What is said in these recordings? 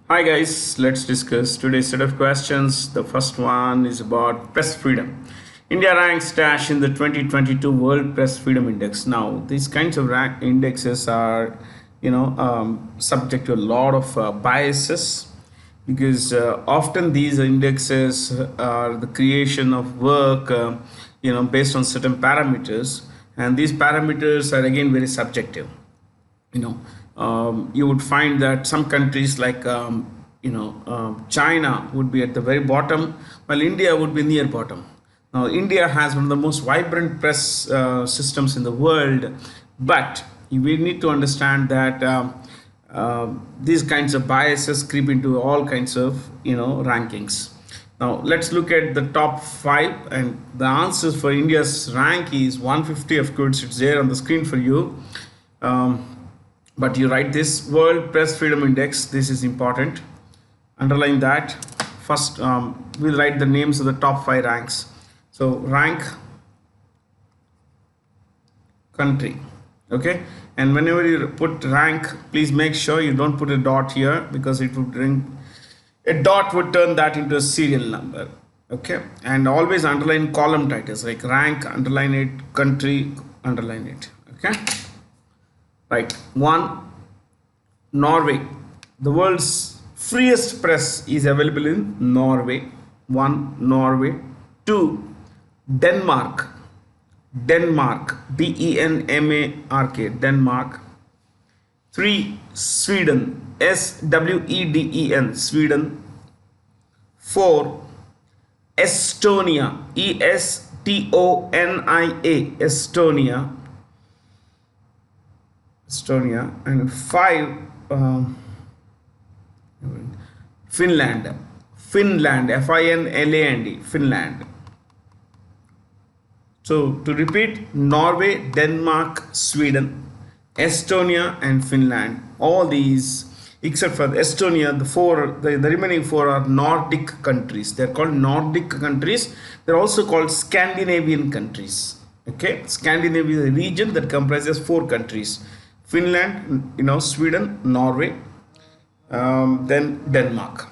Hi guys, let's discuss today's set of questions. The first one is about press freedom. India ranks dash in the 2022 World Press Freedom Index. Now, these kinds of rank indexes are, subject to a lot of biases because often these indexes are the creation of work, based on certain parameters, and these parameters are again very subjective. You would find that some countries like China would be at the very bottom, while India would be near bottom. Now India has one of the most vibrant press systems in the world, but we need to understand that these kinds of biases creep into all kinds of rankings. Now let's look at the top five, and the answers for India's rank is 150. Of course, it's there on the screen for you. But you write this World Press Freedom Index. This is important. Underline that. First, we'll write the names of the top five ranks. So rank country. Okay. And whenever you put rank, please make sure you don't put a dot here, because it would bring a dot would turn that into a serial number. Okay. And always underline column titles like rank, underline it, country, underline it. Okay. Right. One, Norway. The world's freest press is available in Norway. One, Norway. Two, Denmark. Denmark. Denmark. Denmark. Three, Sweden. Sweden. Sweden. Four, Estonia. Estonia. Estonia. Estonia. And five, Finland. Finland. Finland. Finland. So to repeat, Norway, Denmark, Sweden, Estonia, and Finland. All these, except for Estonia, the remaining four are Nordic countries. They're called Nordic countries. They're also called Scandinavian countries. Okay, Scandinavia is a region that comprises four countries: Finland, Sweden, Norway, then Denmark.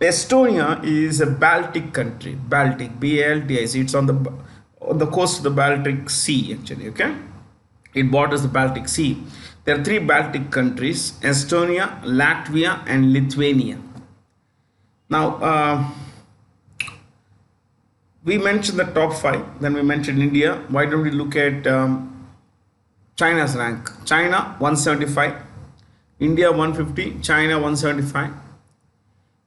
Estonia is a Baltic country. Baltic, B-A-L-T-I-C. It's on the coast of the Baltic Sea, actually. Okay, it borders the Baltic Sea. There are three Baltic countries: Estonia, Latvia, and Lithuania. Now, we mentioned the top five. Then we mentioned India. Why don't we look at China's rank? China 175, India 150, China 175.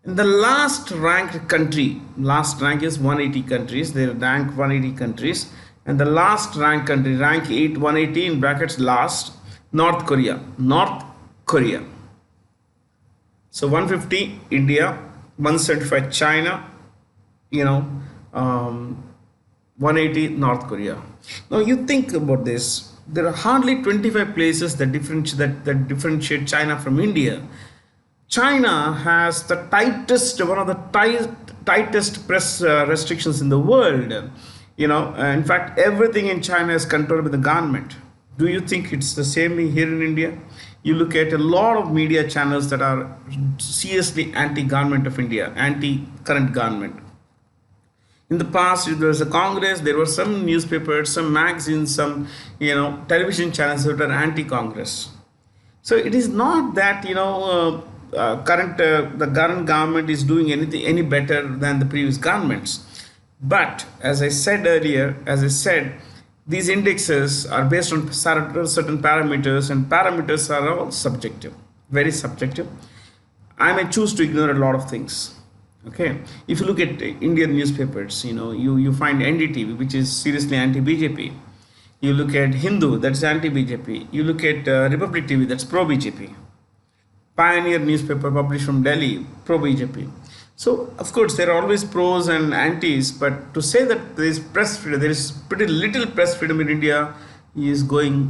And the last ranked country, last rank is 180 countries. They rank 180 countries, and the last ranked country, rank 180 in brackets last, North Korea. North Korea. So 150 India, 175 China, 180 North Korea. Now you think about this. There are hardly 25 places that differentiate China from India. China has the one of the tightest press restrictions in the world. In fact, everything in China is controlled by the government. Do you think it's the same here in India? You look at a lot of media channels that are seriously anti-government of India, anti-current government. In the past, there was a Congress, there were some newspapers, some magazines, some television channels that are anti-Congress. So it is not that the current government is doing anything any better than the previous governments. But as I said earlier, these indexes are based on certain parameters, and parameters are all subjective, very subjective. I may choose to ignore a lot of things. Okay, if you look at Indian newspapers, you find NDTV, which is seriously anti-BJP. You look at Hindu, that's anti-BJP. You look at Republic TV, that's pro-BJP. Pioneer newspaper published from Delhi, pro-BJP. So of course there are always pros and antis, but to say that there is press freedom, there is pretty little press freedom in India, is going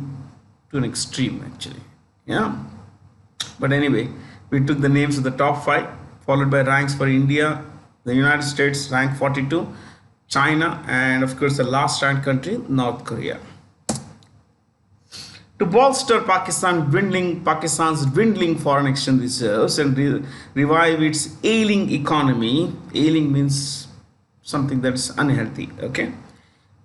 to an extreme actually. Yeah. But anyway, we took the names of the top five, followed by ranks for India, the United States, rank 42, China, and of course the last ranked country, North Korea. to bolster Pakistan's dwindling foreign exchange reserves and revive its ailing economy. Ailing means something that's unhealthy. Okay,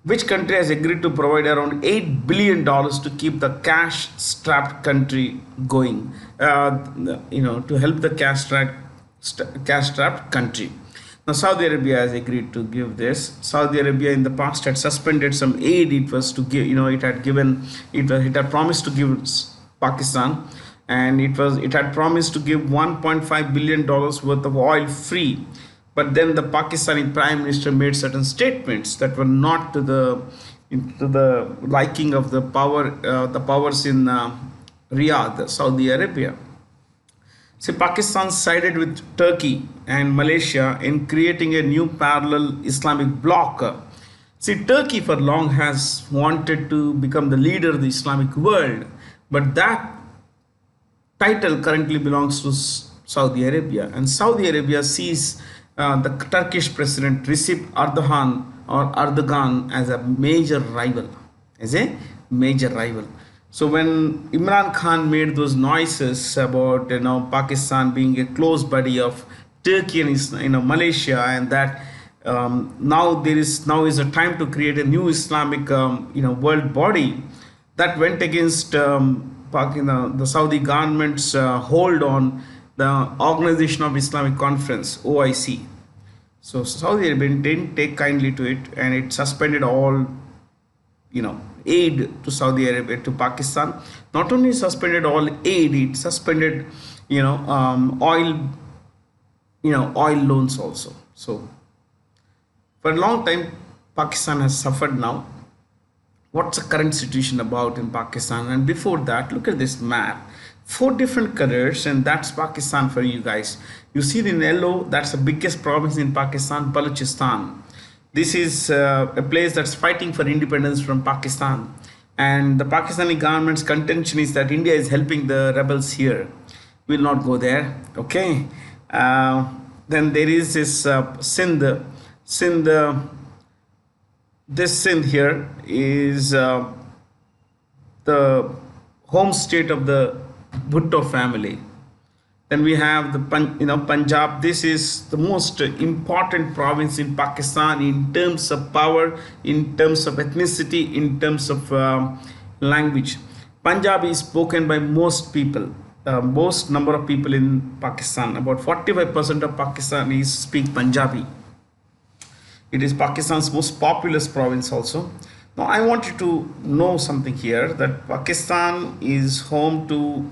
which country has agreed to provide around $8 billion to keep the cash-strapped country going? To help the cash-strapped country. Now, Saudi Arabia has agreed to give this. Saudi Arabia in the past had suspended some aid it was to give. It had promised to give Pakistan, and it had promised to give $1.5 billion worth of oil free. But then the Pakistani Prime Minister made certain statements that were not to the liking of the powers in Riyadh, Saudi Arabia. See, Pakistan sided with Turkey and Malaysia in creating a new parallel Islamic bloc. See, Turkey for long has wanted to become the leader of the Islamic world, but that title currently belongs to Saudi Arabia, and Saudi Arabia sees the Turkish president Recep Erdogan as a major rival, So when Imran Khan made those noises about Pakistan being a close buddy of Turkey and Malaysia, and that now is a time to create a new Islamic world body, that went against the Saudi government's hold on the Organization of Islamic Conference, OIC. So Saudi Arabia didn't take kindly to it, and it suspended all aid to Saudi Arabia, to Pakistan. Not only suspended all aid, it suspended oil loans also. So for a long time Pakistan has suffered. Now what's the current situation about in Pakistan? And before that, look at this map. 4 different colors, and that's Pakistan for you guys. You see in yellow, that's the biggest province in Pakistan, Balochistan. This is a place that's fighting for independence from Pakistan, and the Pakistani government's contention is that India is helping the rebels here. We'll not go there. Okay. Then there is this Sindh. This Sindh here is the home state of the Bhutto family. Then we have the Punjab. This is the most important province in Pakistan in terms of power, in terms of ethnicity, in terms of language. Punjabi is spoken by most people, most number of people in Pakistan. About 45% of Pakistanis speak Punjabi. It is Pakistan's most populous province also. Now I want you to know something here, that Pakistan is home to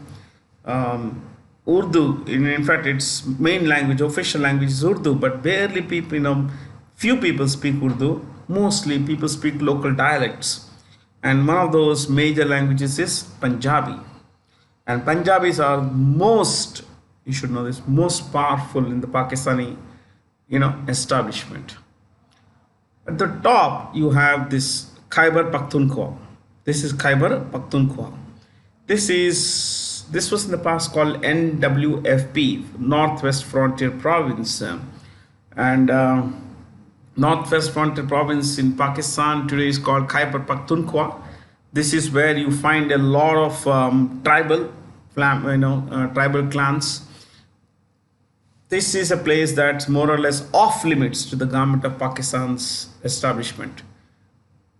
Urdu. In fact, its main language, official language is Urdu, but barely people, few people speak Urdu. Mostly people speak local dialects. And one of those major languages is Punjabi. And Punjabis are you should know this, most powerful in the Pakistani, establishment. At the top, you have this Khyber Pakhtunkhwa. This is Khyber Pakhtunkhwa. This was in the past called NWFP, Northwest Frontier Province. And Northwest Frontier Province in Pakistan today is called Khyber Pakhtunkhwa. This is where you find a lot of tribal clans. This is a place that's more or less off limits to the government of Pakistan's establishment.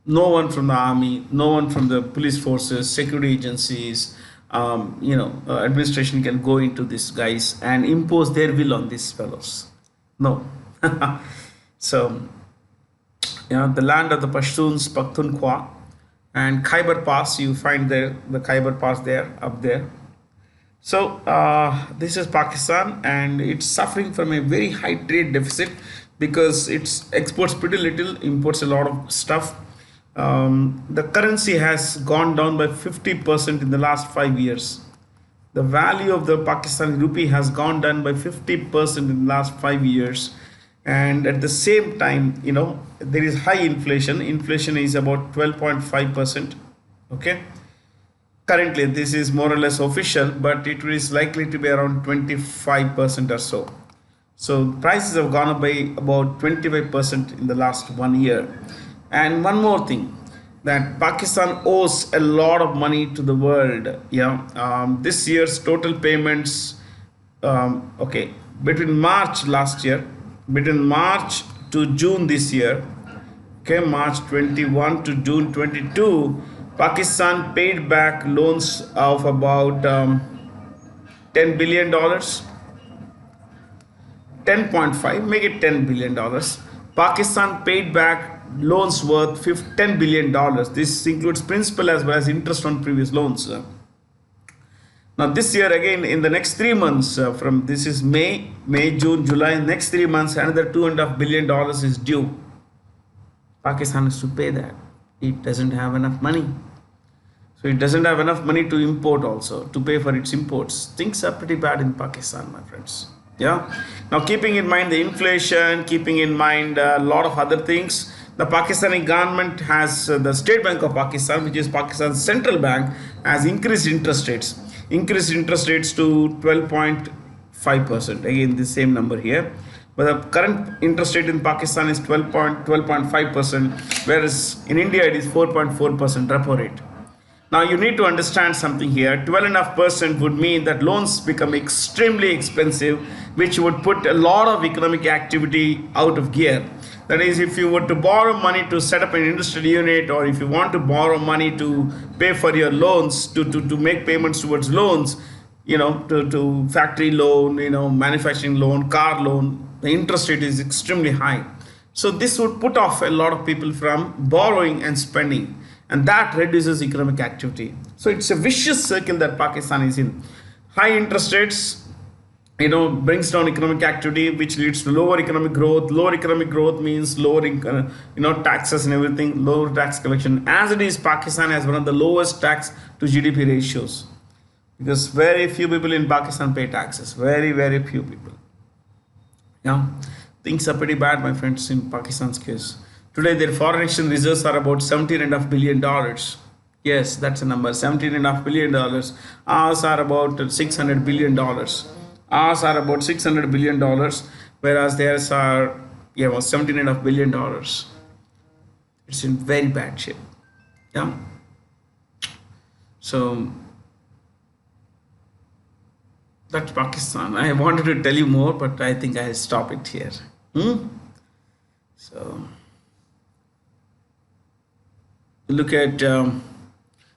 No one from the army, no one from the police forces, security agencies, administration can go into these guys and impose their will on these fellows. No. So, the land of the Pashtuns, Pakhtunkhwa, and Khyber Pass, you find the Khyber Pass there, up there. So, this is Pakistan, and it's suffering from a very high trade deficit because it exports pretty little, imports a lot of stuff. The currency has gone down by 50% in the last 5 years. The value of the Pakistani rupee has gone down by 50% in the last 5 years. And at the same time, there is high inflation. Inflation is about 12.5%. Okay. Currently, this is more or less official, but it is likely to be around 25% or so. So prices have gone up by about 25% in the last 1 year. And one more thing, that Pakistan owes a lot of money to the world. Yeah, this year's total payments, okay, between March last year, between March to June this year, okay, March 21 to June 22, Pakistan paid back loans of about $10 billion, 10.5, make it $10 billion. Pakistan paid back loans worth $10 billion. This includes principal as well as interest on previous loans. Now this year again, in the next 3 months, from this is May, June, July, next 3 months, another $2.5 billion is due. Pakistan has to pay that. It doesn't have enough money. So it doesn't have enough money to import also, to pay for its imports. Things are pretty bad in Pakistan, my friends. Yeah. Now keeping in mind the inflation, keeping in mind a lot of other things, the Pakistani government has, the State Bank of Pakistan, which is Pakistan's central bank, has increased interest rates. Increased interest rates to 12.5%. Again, the same number here. But the current interest rate in Pakistan is 12.5%, whereas in India it is 4.4% repo rate. Now you need to understand something here. 12.5% would mean that loans become extremely expensive, which would put a lot of economic activity out of gear. That is, if you were to borrow money to set up an industrial unit, or if you want to borrow money to pay for your loans, to make payments towards loans, to factory loan, manufacturing loan, car loan, the interest rate is extremely high. So this would put off a lot of people from borrowing and spending, and that reduces economic activity. So it's a vicious circle that Pakistan is in. High interest rates, brings down economic activity, which leads to lower economic growth. Lower economic growth means lower taxes and everything, lower tax collection. As it is, Pakistan has one of the lowest tax to GDP ratios, because very few people in Pakistan pay taxes. Very, very few people. Yeah, things are pretty bad, my friends, in Pakistan's case. Today, their foreign exchange reserves are about $17.5 billion. Yes, that's a number, $17.5 billion. Ours are about $600 billion. Ours are about $600 billion, whereas theirs are about $17.5 billion. It's in very bad shape. Yeah. So that's Pakistan. I wanted to tell you more, but I think I'll stop it here. So look at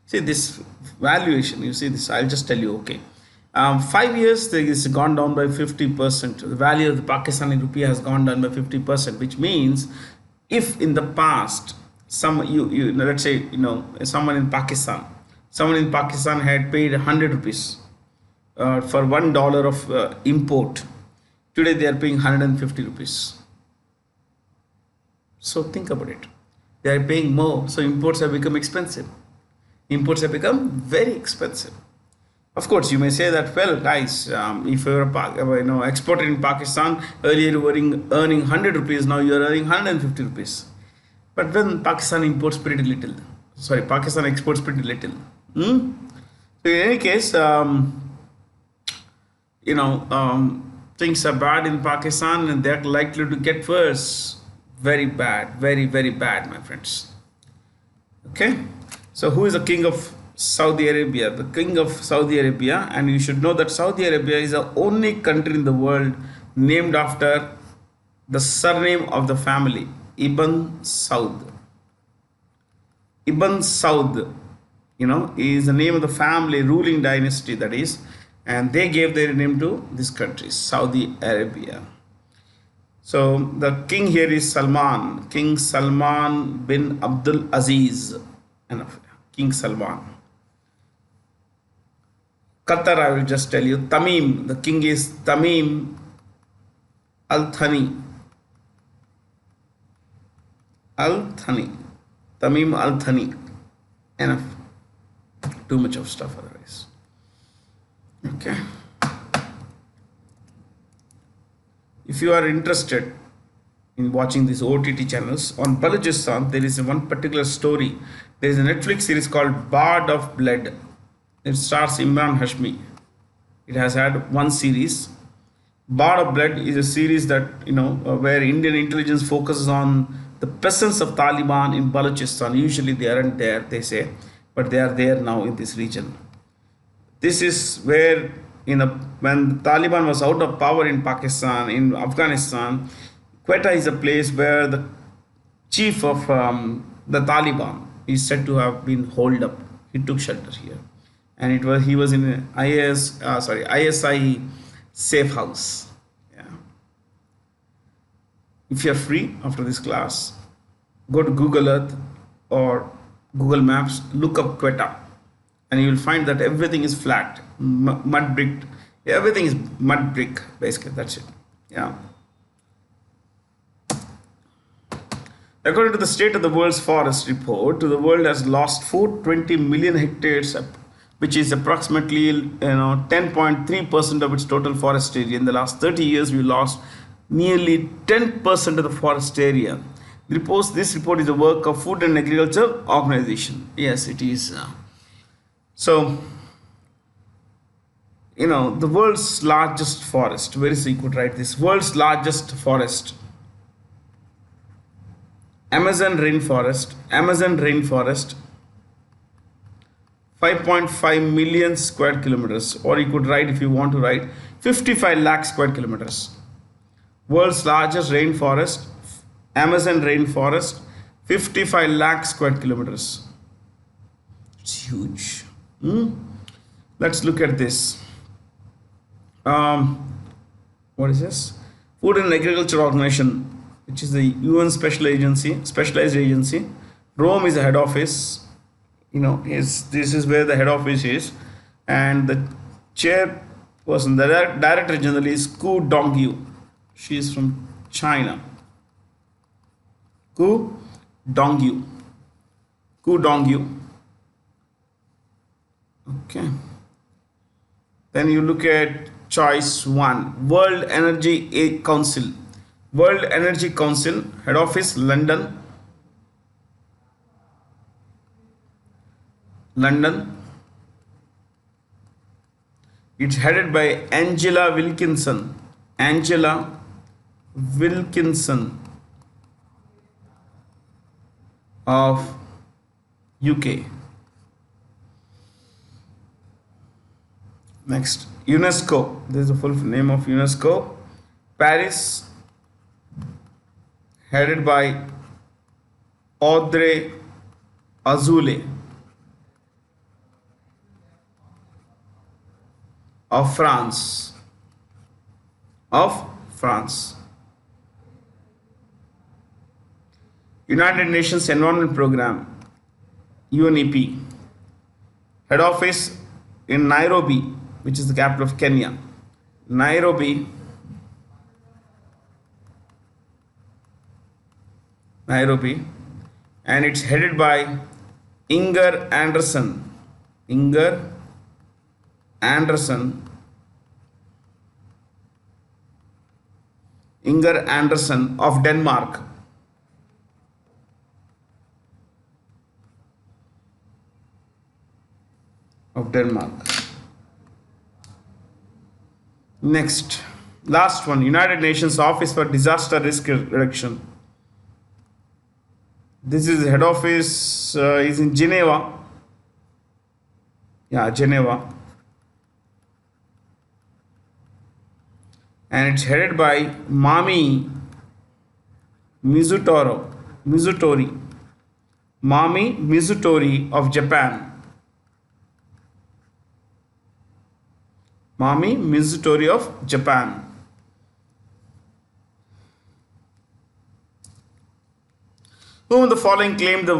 see this valuation. You see this. I'll just tell you. Okay. 5 years, it's gone down by 50%. The value of the Pakistani rupee has gone down by 50%, which means if in the past, let's say, someone in Pakistan had paid 100 rupees for $1 of import. Today they are paying 150 rupees. So think about it. They are paying more. So imports have become expensive. Imports have become very expensive. Of course, you may say that, well, guys, if you're exporting in Pakistan, earlier you were earning 100 rupees, now you're earning 150 rupees. But then Pakistan imports pretty little. Pakistan exports pretty little. So in any case, things are bad in Pakistan, and they're likely to get worse. Very bad, very, very bad, my friends. Okay. So who is the king of Saudi Arabia? The king of Saudi Arabia, and you should know that Saudi Arabia is the only country in the world named after the surname of the family, Ibn Saud. Ibn Saud, is the name of the family, ruling dynasty, that is, and they gave their name to this country, Saudi Arabia. So the king here is Salman, King Salman bin Abdul Aziz, King Salman. Qatar, I will just tell you, Tamim, the king is Tamim Al-Thani. Tamim Al-Thani. Enough. Too much of stuff otherwise. Okay. If you are interested in watching these OTT channels, on Balochistan, there is one particular story. There is a Netflix series called Bard of Blood. It stars Imran Hashmi. It has had one series. Bard of Blood is a series that, where Indian intelligence focuses on the presence of Taliban in Balochistan. Usually they aren't there, they say, but they are there now in this region. This is where, when the Taliban was out of power in Pakistan, in Afghanistan, Quetta is a place where the chief of the Taliban is said to have been holed up. He took shelter here, and he was in an ISI safe house. Yeah. If you are free after this class, go to Google Earth or Google Maps, look up Quetta, and you will find that everything is flat, mud brick. Everything is mud brick, basically. That's it. Yeah. According to the State of the World's Forest report, the world has lost 420 million hectares, which is approximately 10.3% of its total forest area. In the last 30 years, we lost nearly 10% of the forest area. This report is the work of Food and Agriculture Organization. Yes, it is. So, the world's largest forest. Where is, you could write this? World's largest forest. Amazon rainforest, 5.5 million square kilometers, or you could write, if you want to write, 55 lakh square kilometers. World's largest rainforest, Amazon rainforest, 55 lakh square kilometers. It's huge. Let's look at this. What is this? Food and Agriculture Organization, which is the UN specialized agency. Rome is the head office. This is where the head office is, and the chairperson, the director general, is Ku Dongyu. She is from China. Ku Dongyu. Okay. Then you look at choice 1, World Energy Council. World Energy Council, head office London. It's headed by Angela Wilkinson of UK. Next, UNESCO. This is the full name of UNESCO. Paris, headed by Audrey Azoulay of France. United Nations Environment Programme, UNEP. Head office in Nairobi, which is the capital of Kenya. Nairobi, and it's headed by Inger Andersen of Denmark. Next, last one, United Nations Office for Disaster Risk Reduction. This is head office is in Geneva. Geneva. And it's headed by Mami Mizutori of Japan. Who in the following claimed the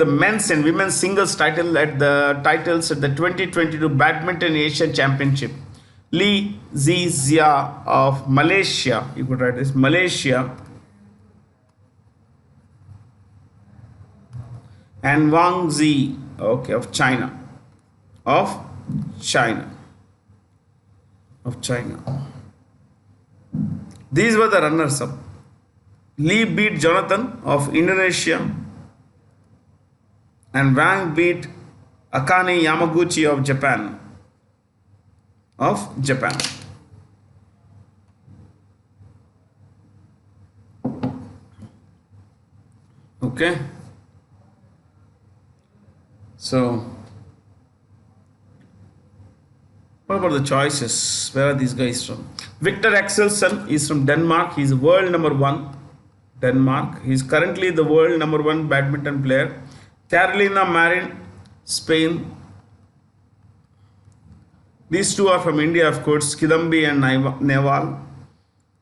men's and women's singles titles at the 2022 Badminton Asian Championship? Li Zizia of Malaysia. You could write this, Malaysia. And Wang Zi, of China. These were the runners-up. Lee beat Jonathan of Indonesia, and Wang beat Akane Yamaguchi of Japan. Okay, so what about the choices? Where are these guys from? Victor Axelsen is from Denmark. He's world number one. Denmark. He's currently the world number one badminton player. Carolina Marin, Spain. These two are from India, of course, Kidambi and Neval.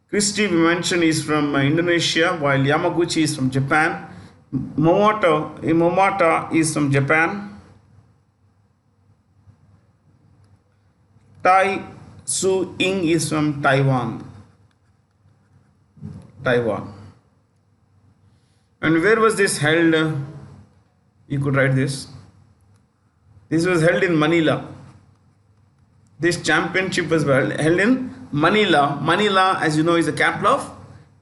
Christy, we mentioned, is from Indonesia, while Yamaguchi is from Japan. Momota is from Japan. Tai Su Ying is from Taiwan. And where was this held? You could write this. This was held in Manila. This championship was held in Manila. Manila, as you know, is the capital of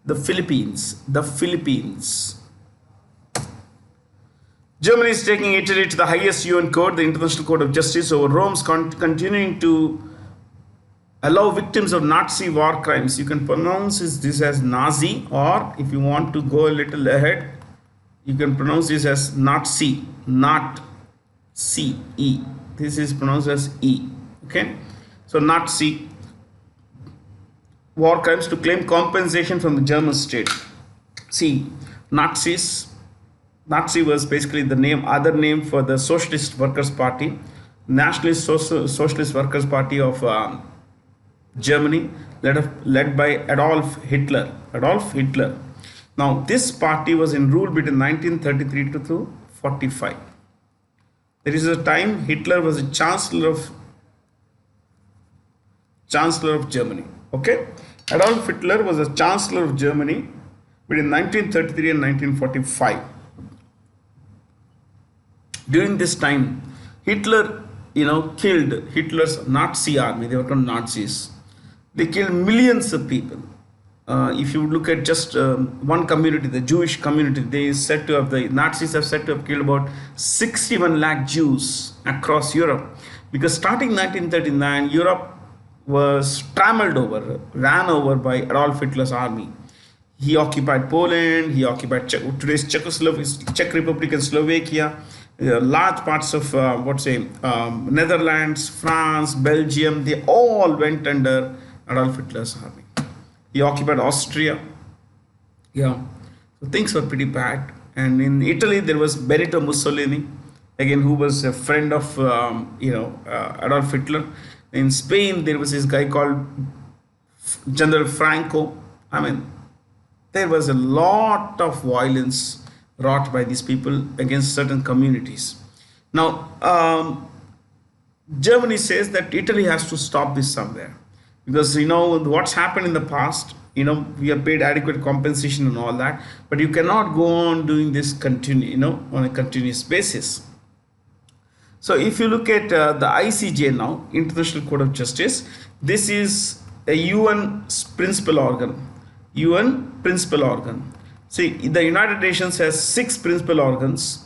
the Philippines. Germany is taking Italy to the highest UN court, the International Court of Justice, over Rome's continuing to allow victims of Nazi war crimes. You can pronounce this as Nazi, or if you want to go a little ahead, you can pronounce this as Nazi, not C-E. This is pronounced as E. Okay, so Nazi war crimes to claim compensation from the German state. See, Nazi was basically the other name for the Socialist Workers' Party, Nationalist Socialist Workers' Party of Germany, led by Adolf Hitler. Now, this party was in rule between 1933 to 45. There is a time Hitler was the Chancellor of Germany. Okay, Adolf Hitler was the Chancellor of Germany between 1933 and 1945. During this time, Hitler, killed Hitler's Nazi army. They were called Nazis. They killed millions of people. If you look at just one community, the Jewish community, the Nazis have said to have killed about 61 lakh Jews across Europe. Because starting 1939, Europe was ran over by Adolf Hitler's army. He occupied Poland, he occupied today's Czech Republic and Slovakia, large parts of Netherlands, France, Belgium. They all went under Adolf Hitler's army. He occupied Austria. Yeah, so things were pretty bad. And in Italy, there was Benito Mussolini, again, who was a friend of Adolf Hitler. In Spain, there was this guy called General Franco. I mean, there was a lot of violence wrought by these people against certain communities. Now, Germany says that Italy has to stop this somewhere, because what's happened in the past. We have paid adequate compensation and all that, but you cannot go on doing this on a continuous basis. So if you look at the ICJ now, International Court of Justice, this is a UN principal organ. See, the United Nations has 6 principal organs.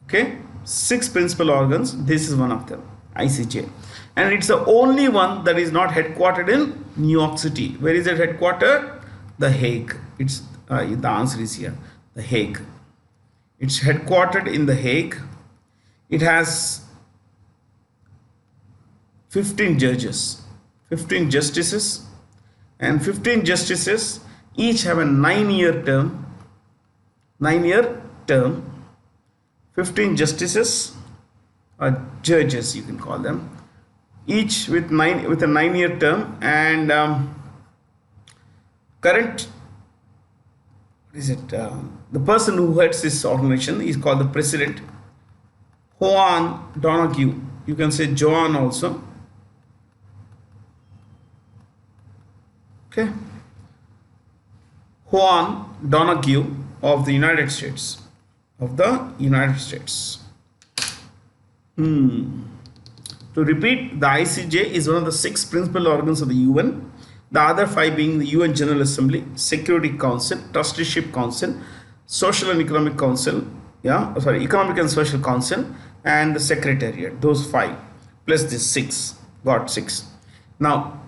Okay, 6 principal organs. This is one of them, ICJ. And it's the only one that is not headquartered in New York City. Where is it headquartered? The Hague. It's the answer is here, The Hague. It's headquartered in The Hague. It has 15 judges, 15 justices, and 15 justices each have a 9-year term. 9-year term. 15 justices or judges, you can call them, each with a 9-year term. And the person who heads this organization is called the president, Juan Donoghue. You can say Joan also. Okay, Juan Donoghue of the United States. To repeat, the ICJ is one of the 6 principal organs of the UN. The other 5 being the UN General Assembly, Security Council, Trusteeship Council, Social and Economic Council, Economic and Social Council, and the Secretariat. Those 5 plus this 6, got 6. Now,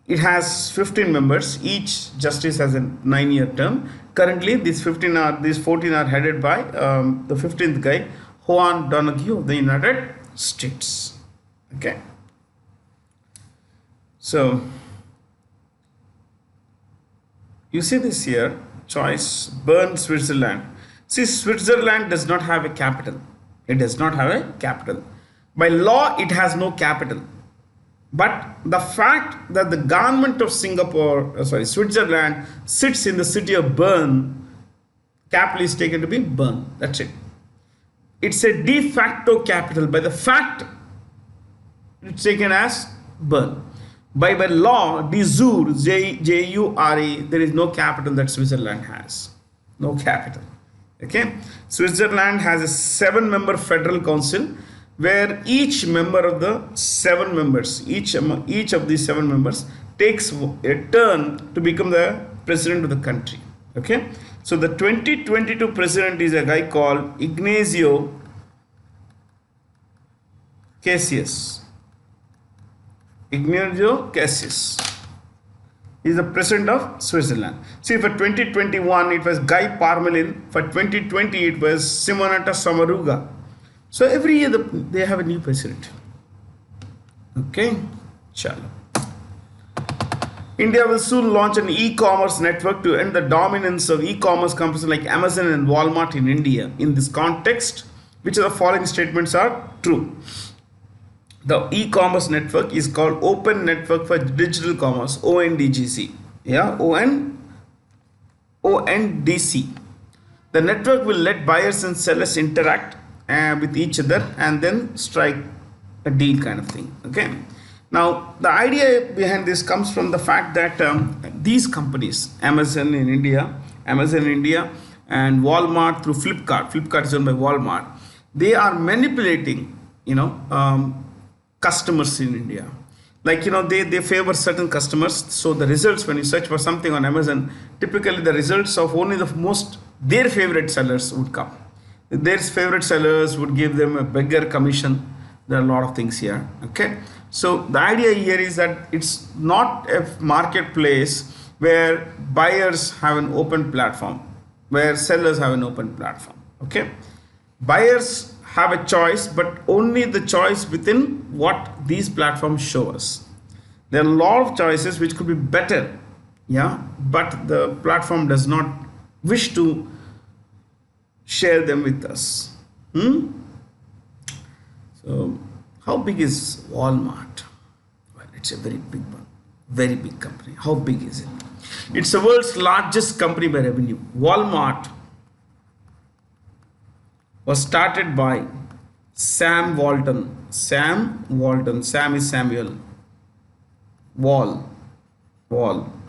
It has 15 members. Each justice has a 9-year term. Currently, these 14 are headed by the 15th guy, Juan Donoghue of the United States. Okay. So you see this here, choice, Bern, Switzerland. See, Switzerland does not have a capital. It does not have a capital. By law, it has no capital. But the fact that the government of Switzerland sits in the city of Bern, capital is taken to be Bern. That's it. It's a de facto capital. By the fact, it's taken as Bern. By law, de jure, J-U-R-E, there is no capital that Switzerland has. No capital. Okay. Switzerland has a 7-member federal council, where each member of the 7 members, each of these 7 members takes a turn to become the president of the country. Okay. So the 2022 president is a guy called Ignacio Cassis. Ignacio Cassis is the president of Switzerland. See, for 2021 it was Guy Parmelin. For 2020 it was Simonetta Sommaruga. So every year they have a new president. Okay, chalo. India will soon launch an e-commerce network to end the dominance of e-commerce companies like Amazon and Walmart in India. In this context, which of the following statements are true? The e-commerce network is called Open Network for Digital Commerce, ONDGC. Yeah, ONDC. The network will let buyers and sellers interact with each other and then strike a deal kind of thing. Okay. Now the idea behind this comes from the fact that these companies, Amazon in India and Walmart through Flipkart is owned by Walmart, they are manipulating customers in India. Like they favor certain customers. So the results, when you search for something on Amazon, typically the results of only their favorite sellers would come. Their favorite sellers would give them a bigger commission. There are a lot of things here. Okay. So the idea here is that it's not a marketplace where buyers have an open platform, where sellers have an open platform. Okay. Buyers have a choice, but only the choice within what these platforms show us. There are a lot of choices which could be better. Yeah. But the platform does not wish to share them with us. So how big is Walmart? Well, it's a very big one, very big company. How big is it? It's the world's largest company by revenue. Walmart was started by Sam Walton. Sam is Samuel.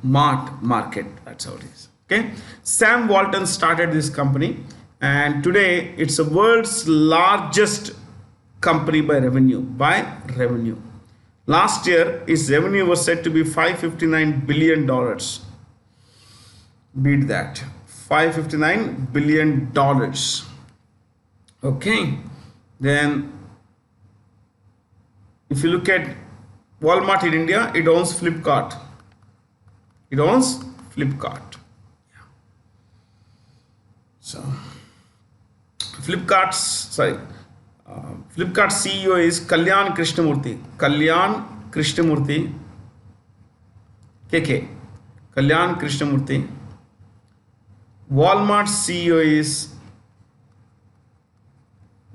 Market. That's how it is. Okay. Sam Walton started this company, and today it's the world's largest company by revenue. Last year its revenue was said to be $559 billion. Beat that. $559 billion. Okay. Then if you look at Walmart in India, it owns Flipkart. So Flipkart CEO is Kalyan Krishnamurthy. KK. Kalyan Krishnamurthy. Walmart CEO is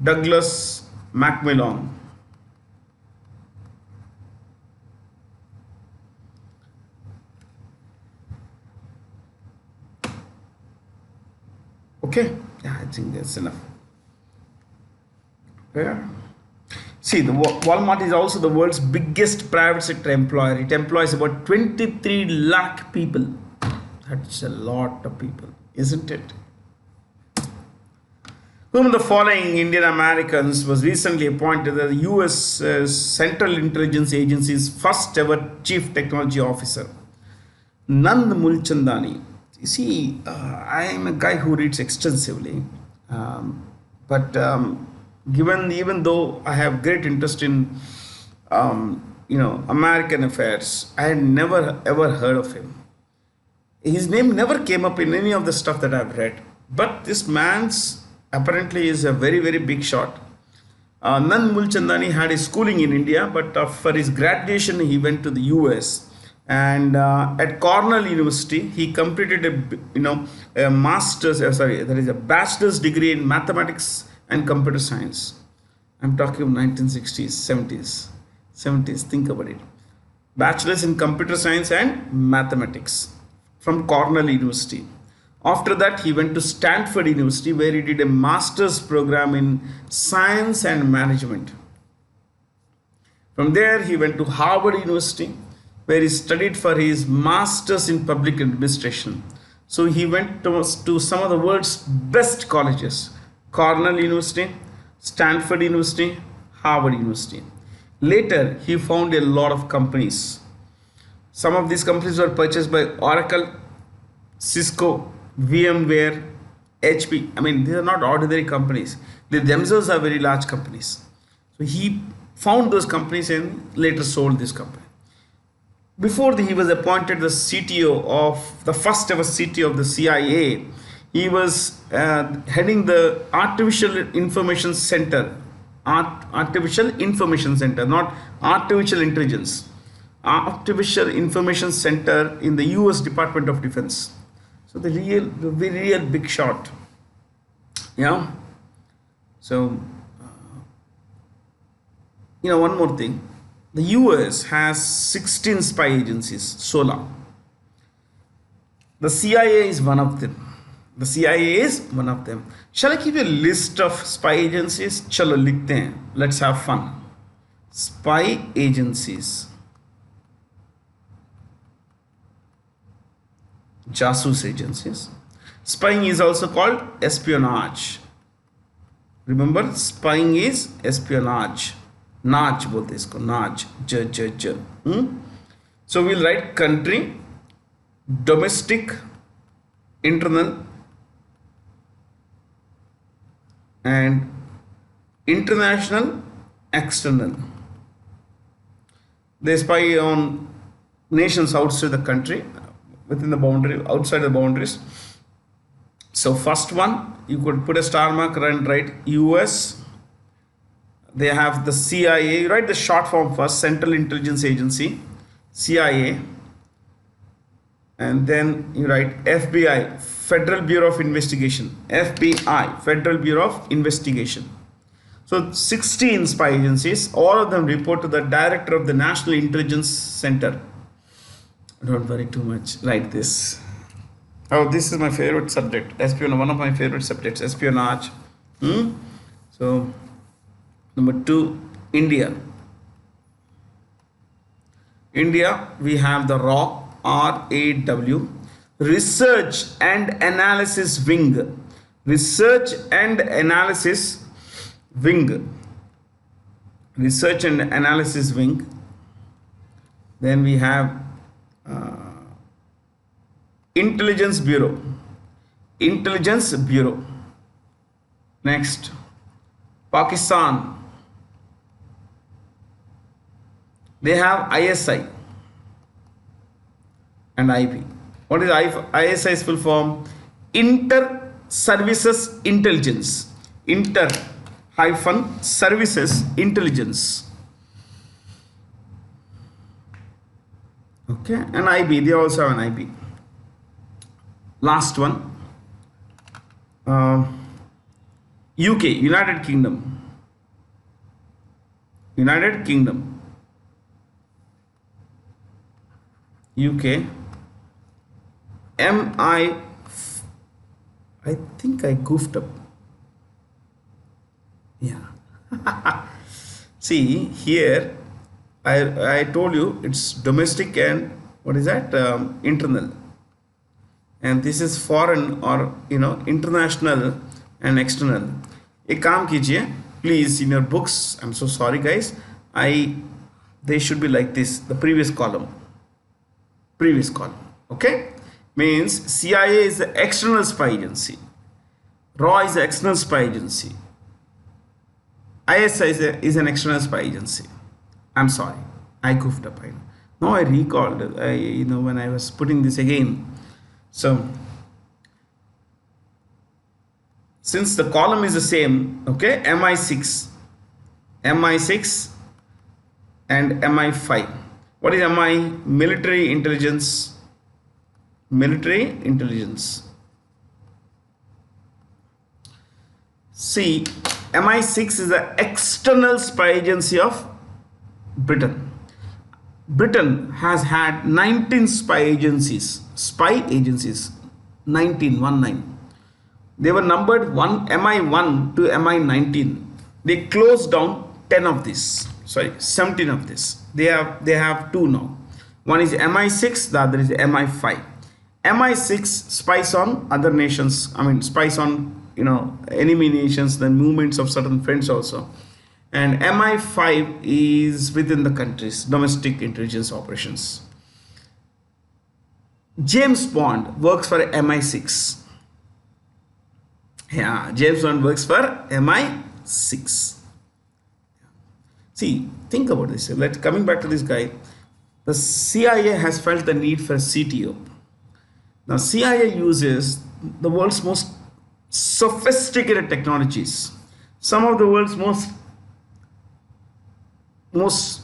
Douglas Macmillan. Okay, yeah, I think that's enough. Yeah. See, the Walmart is also the world's biggest private sector employer. It employs about 23 lakh people. That's a lot of people, isn't it? Whom of the following Indian Americans was recently appointed as the US Central Intelligence Agency's first ever Chief Technology Officer? Nand Mulchandani. You see, I am a guy who reads extensively, but even though I have great interest in American affairs. I had never ever heard of him. His name never came up in any of the stuff that I've read. But this man's apparently is a very, very big shot. Nan Mulchandani had his schooling in India, but for his graduation, he went to the US. And at Cornell University, he completed a master's, there is a bachelor's degree in mathematics and computer science. I'm talking of 1960s, 70s. Think about it. Bachelor's in computer science and mathematics from Cornell University. After that, he went to Stanford University, where he did a master's program in science and management. From there, he went to Harvard University, where he studied for his master's in public administration. So he went to some of the world's best colleges: Cornell University, Stanford University, Harvard University. Later, he found a lot of companies. Some of these companies were purchased by Oracle, Cisco, VMware, HP. I mean, these are not ordinary companies. They themselves are very large companies. So he found those companies and later sold this company. Before he was appointed the CTO of the first ever CTO of the CIA. He was heading the Artificial Information Center. Artificial Information Center, not artificial intelligence. Artificial Information Center in the US Department of Defense. So the very real big shot. Yeah. So, one more thing. The US has 16 spy agencies, SOLA. The CIA is one of them. Shall I give you a list of spy agencies? Chalo likhte hain. Let's have fun. Spy agencies. Jasus agencies. Spying is also called espionage. Remember, spying is espionage. Naaj bolte isko. Naaj. J. So we'll write country, domestic, internal, and international, external. They spy on nations outside the country, within the boundary, outside the boundaries. So first one, you could put a star mark and write US. They have the CIA. You write the short form first, Central Intelligence Agency, CIA. And then you write FBI, Federal Bureau of Investigation. FBI, Federal Bureau of Investigation. So 16 spy agencies, all of them report to the Director of the National Intelligence Center. Don't worry too much. Write this. Oh, this is my favorite subject. Espionage, one of my favorite subjects, espionage. So, number 2, India. India, we have the RAW, Research and Analysis Wing. Research and Analysis Wing. Research and Analysis Wing. Then we have Intelligence Bureau. Intelligence Bureau. Next, Pakistan. They have ISI and IP. What is ISI's full form? Inter Services Intelligence. Inter-Services Intelligence. Okay, and IB, they also have an IB. Last one, UK, United Kingdom. UK, I think I goofed up. Yeah. See, here I told you it's domestic and what is that? Internal. And this is foreign or international and external. एक काम कीजिए, please, in your books. I'm so sorry, guys. They should be like this. The previous column. Okay, means CIA is the external spy agency. RAW is the external spy agency. ISI is an external spy agency. I'm sorry. I goofed up. I know. Now I recalled. When I was putting this again. So since the column is the same, okay, MI6 and MI5. What is MI? Military intelligence. Military intelligence. See, MI6 is the external spy agency of Britain. Britain has had 19 spy agencies. 19, 19. They were numbered MI1 to MI19. They closed down 10 of these. Sorry, 17 of this. They have two now. One is MI6, the other is MI5. MI6 spies on other nations. I mean, spies on enemy nations, the movements of certain friends also. And MI5 is within the countries, domestic intelligence operations. James Bond works for MI6. Yeah, James Bond works for MI6. See, think about this. Coming back to this guy, the CIA has felt the need for a CTO. Now, CIA uses the world's most sophisticated technologies. Some of the world's most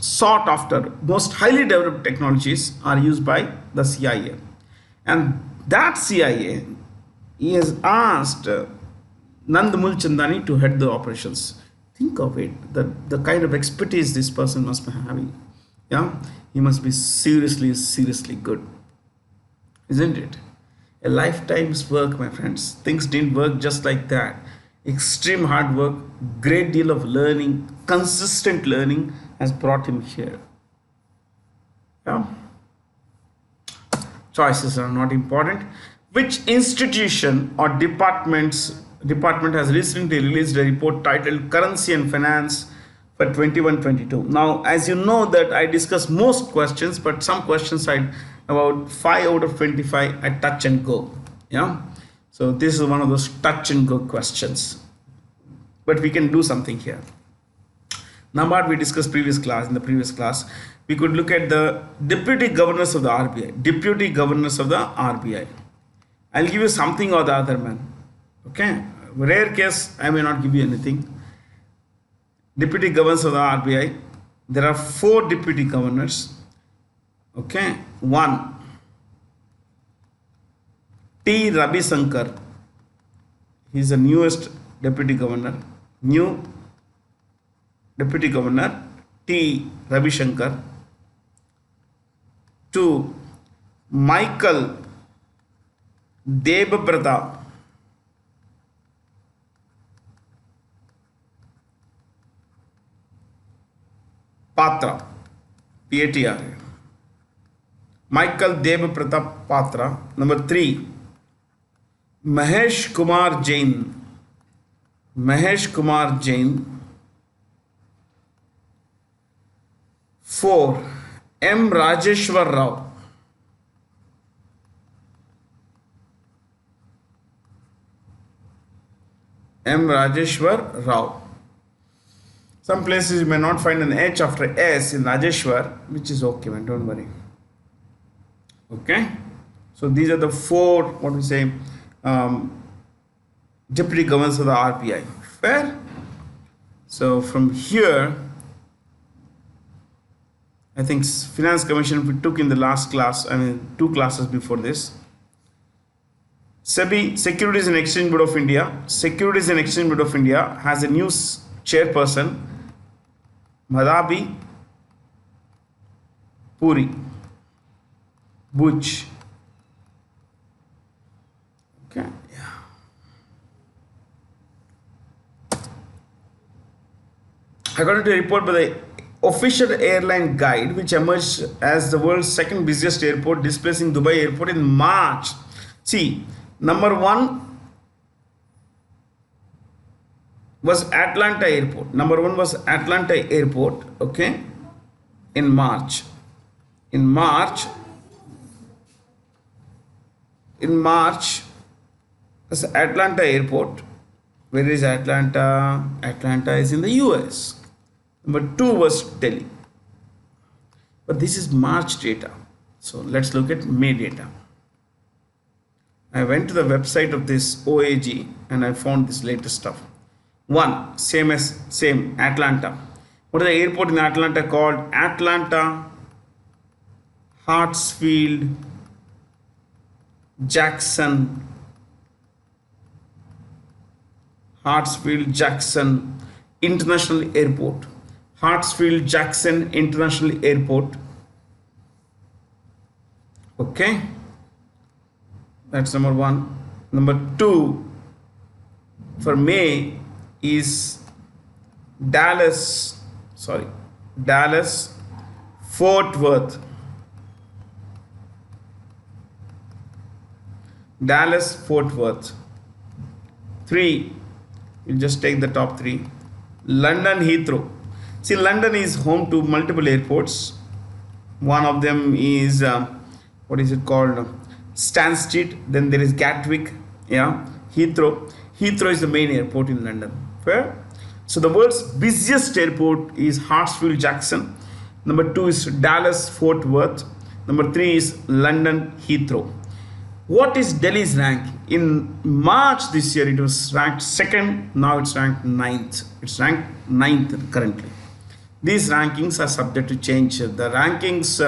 sought after, most highly developed technologies are used by the CIA. And that CIA has asked Nandamul Chandani to head the operations. Think of it, the kind of expertise this person must be having. Yeah, he must be seriously good, isn't it? A lifetime's work, my friends. Things didn't work just like that. Extreme hard work, great deal of learning, consistent learning has brought him here. Yeah. Choices are not important. Which institution or department has recently released a report titled Currency and Finance for 21-22. Now, as you know that I discuss most questions, but some questions about 5 out of 25 I touch and go. Yeah. So this is one of those touch and go questions. But we can do something here. Now what we discussed in the previous class, we could look at the Deputy Governors of the RBI. Deputy Governors of the RBI. I'll give you something or the other, man. Okay. Rare case, I may not give you anything. Deputy Governors of the RBI. There are 4 Deputy Governors. Okay. 1. T. Ravi Shankar. He is the newest Deputy Governor. New Deputy Governor T. Ravi Shankar. 2. Michael Debabrata. Patra. PATR. Michael Debabrata Patra. Number 3. Mahesh Kumar Jain. Mahesh Kumar Jain. 4. M. Rajeshwar Rao. M. Rajeshwar Rao. Some places you may not find an H after S in Rajeshwar, which is okay, man, don't worry. Okay. So these are the 4, Deputy Governors of the RBI. Fair? So from here, I think Finance Commission we took in the last class, 2 classes before this. SEBI, Securities and Exchange Board of India. Securities and Exchange Board of India has a new chairperson, Madhabi Puri. Buch. Okay. Yeah. According to a report by the official airline guide, which emerged as the world's second busiest airport, displacing Dubai Airport in March. See, number 1 was Atlanta Airport. Number 1 was Atlanta Airport. Okay, in March. In March, is Atlanta Airport. Where is Atlanta? Atlanta is in the US. Number 2 was Delhi. But this is March data. So let's look at May data. I went to the website of this OAG and I found this latest stuff. One, same Atlanta. What is the airport in Atlanta called? Atlanta Hartsfield Jackson International Airport. Hartsfield Jackson International Airport. Okay, that's number one. Number two for May is Dallas Fort Worth. Dallas Fort Worth. Three, you just take the top three. London Heathrow. See, London is home to multiple airports. One of them is what is it called? Stansted. Then there is Gatwick. Yeah, Heathrow. Heathrow is the main airport in London. Fair. So the world's busiest airport is Hartsfield Jackson. Number two is Dallas Fort Worth. Number three is London Heathrow. What is Delhi's rank? In March this year, it was ranked second. Now it's ranked ninth. It's ranked ninth currently. These rankings are subject to change. The rankings,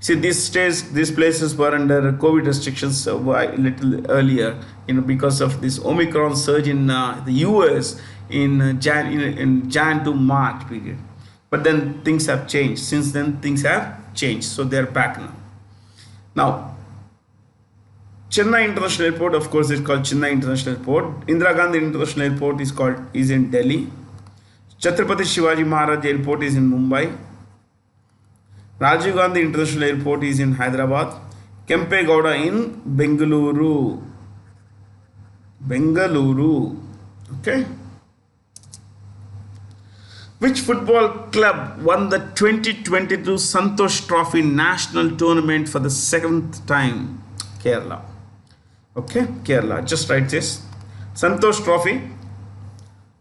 see, these places were under COVID restrictions a little earlier, because of this Omicron surge in the US in Jan to March period. But then things have changed. Since then, things have changed. So they're back now. Now, Chennai International Airport, of course, is called Chennai International Airport. Indira Gandhi International Airport is in Delhi. Chhatrapati Shivaji Maharaj Airport is in Mumbai. Rajiv Gandhi International Airport is in Hyderabad. Kempe Gowda in Bengaluru. Okay. Which football club won the 2022 Santosh Trophy national tournament for the seventh time? Kerala. Okay, Kerala. Just write this. Santosh Trophy,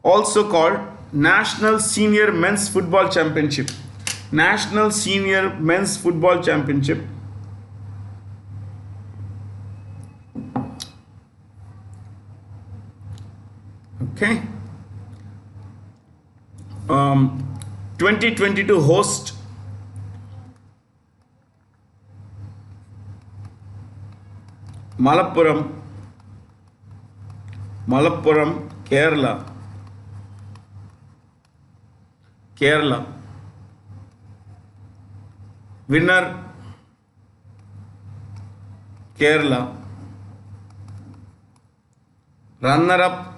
also called National Senior Men's Football Championship. National Senior Men's Football Championship. Okay. 2022 host Malappuram, Kerala. Winner, Kerala. Runner up,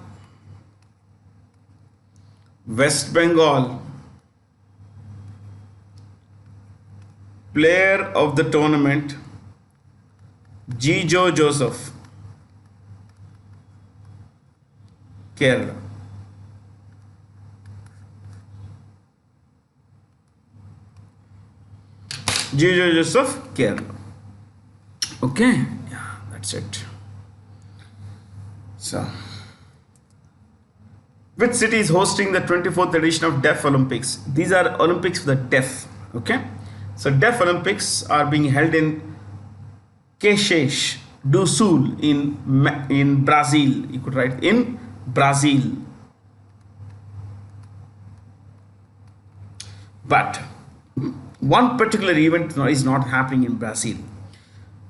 West Bengal. Player of the tournament, Jijo Joseph, Kerala. Jijo Joseph, Kerala. Okay, yeah, that's it. So, which city is hosting the 24th edition of Deaf Olympics? These are Olympics for the deaf. Okay, so Deaf Olympics are being held in Caxias do Sul in Brazil. You could write in Brazil. But one particular event is not happening in Brazil.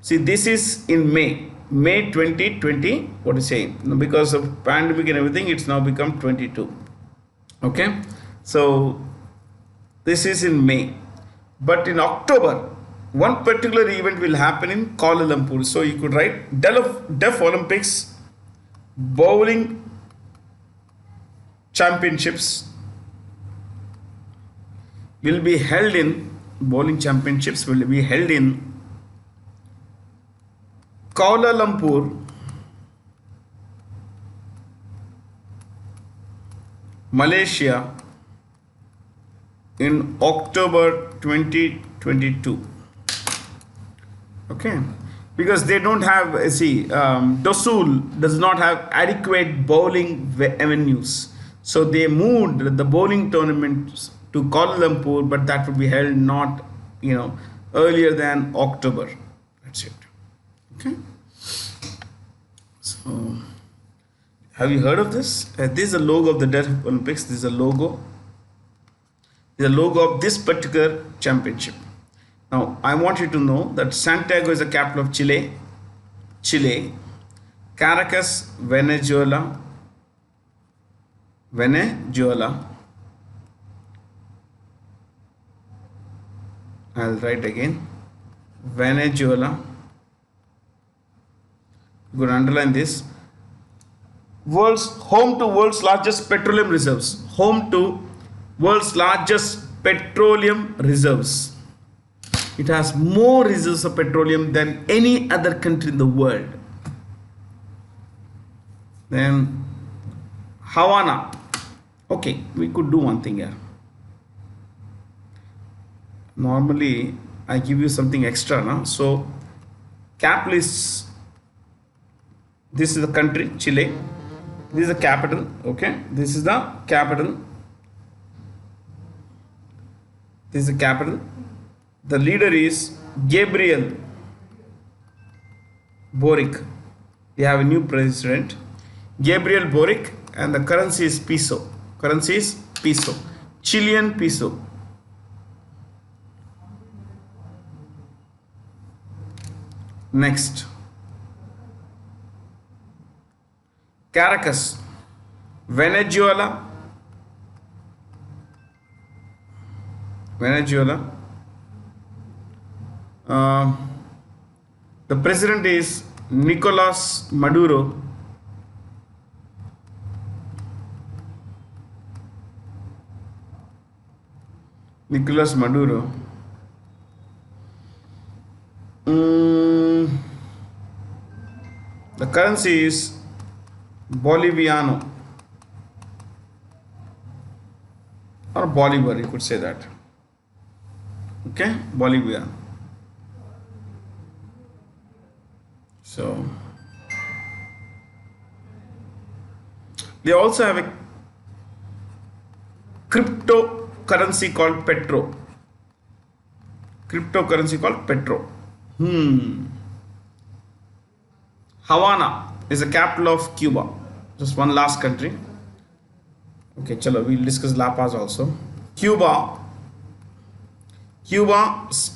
See, this is in May 2020. What to say? Because of pandemic and everything, it's now become 22. Okay, so this is in May. But in October, one particular event will happen in Kuala Lumpur. So you could write Deaf Olympics Bowling Championships will be held in Kuala Lumpur, Malaysia in October 2022. Okay, because they don't have, Dosul does not have adequate bowling avenues, so they moved the bowling tournament to Kuala Lumpur, but that would be held not, earlier than October. That's it. Okay. So, have you heard of this? This is the logo of the Deaf Olympics. This is a logo. This is the logo of this particular championship. Now, I want you to know that Santiago is the capital of Chile, Caracas, Venezuela, I'll write again, Venezuela. You could underline this. Home to world's largest petroleum reserves. Home to world's largest petroleum reserves. It has more reserves of petroleum than any other country in the world. Then Havana. Okay, we could do one thing here. Normally, I give you something extra now. So, capital is, this is the country, Chile. This is the capital. Okay, this is the capital. This is the capital. The leader is Gabriel Boric. We have a new president, Gabriel Boric, and the currency is peso. Currency is peso, Chilean peso. Next, Caracas, Venezuela. The president is Nicolas Maduro. The currency is Boliviano or Bolivar, you could say that. Okay, Boliviano. So they also have a cryptocurrency called Petro. Havana is the capital of Cuba. Just one last country. Okay, chalo, we'll discuss La Paz also. Cuba's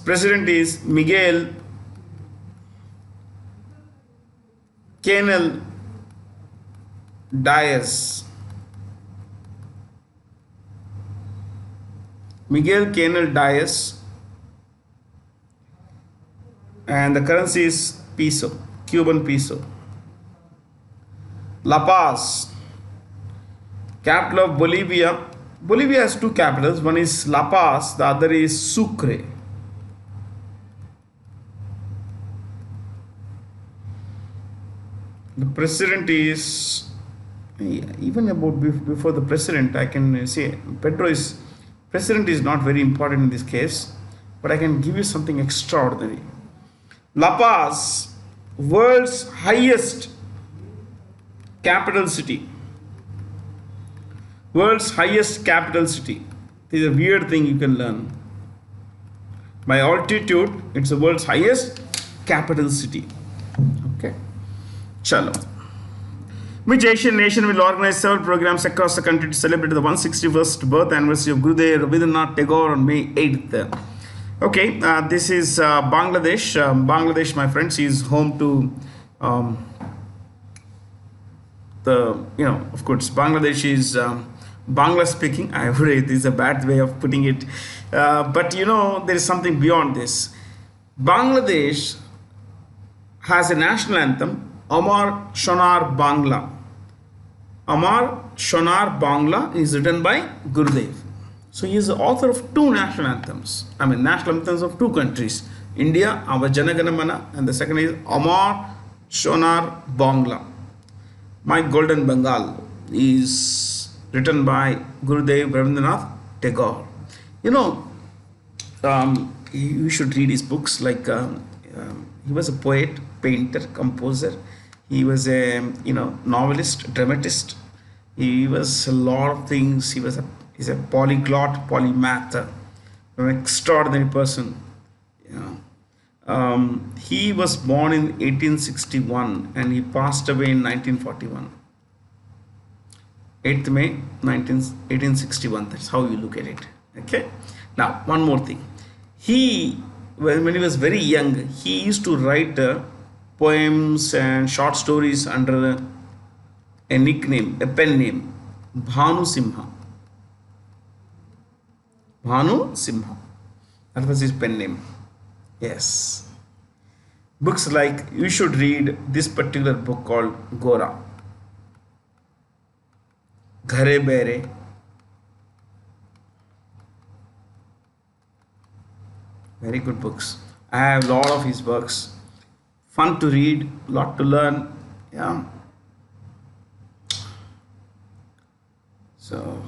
president is Miguel Canel Diaz. And the currency is peso, Cuban peso. La Paz, capital of Bolivia. Bolivia has two capitals. One is La Paz, the other is Sucre. The president is, even about before the president, I can say president is not very important in this case, but I can give you something extraordinary. La Paz, world's highest capital city. This is a weird thing you can learn. By altitude, it's the world's highest capital city. Okay. Chalo. Which Asian nation will organize several programs across the country to celebrate the 161st birth anniversary of Gurudev Rabindranath Tagore on May 8th? Okay, this is Bangladesh. Bangladesh, my friends, is home to of course, Bangladesh is Bangla speaking. This is a bad way of putting it, but there is something beyond this. Bangladesh has a national anthem, Amar, Sonar, Bangla. Amar, Sonar, Bangla is written by Gurudev. So he is the author of two national anthems. National anthems of two countries, India, our Jana Gana Mana, and the second is Amar, Sonar, Bangla. My Golden Bengal is written by Gurudev Rabindranath Tagore. You should read his books. Like he was a poet, painter, composer. He was a novelist, dramatist. He was a lot of things. He's He's a polyglot, polymath, an extraordinary person. Yeah. He was born in 1861 and he passed away in 1941. 8th May 1861. That's how you look at it. Okay. Now, one more thing. When he was very young, he used to write poems and short stories under a nickname, a pen name, Bhanu Simha. Bhanu Simha. That was his pen name. Yes. Books like, you should read this particular book called Gora. Ghare Bere. Very good books. I have a lot of his works. Fun to read, lot to learn. Yeah. So,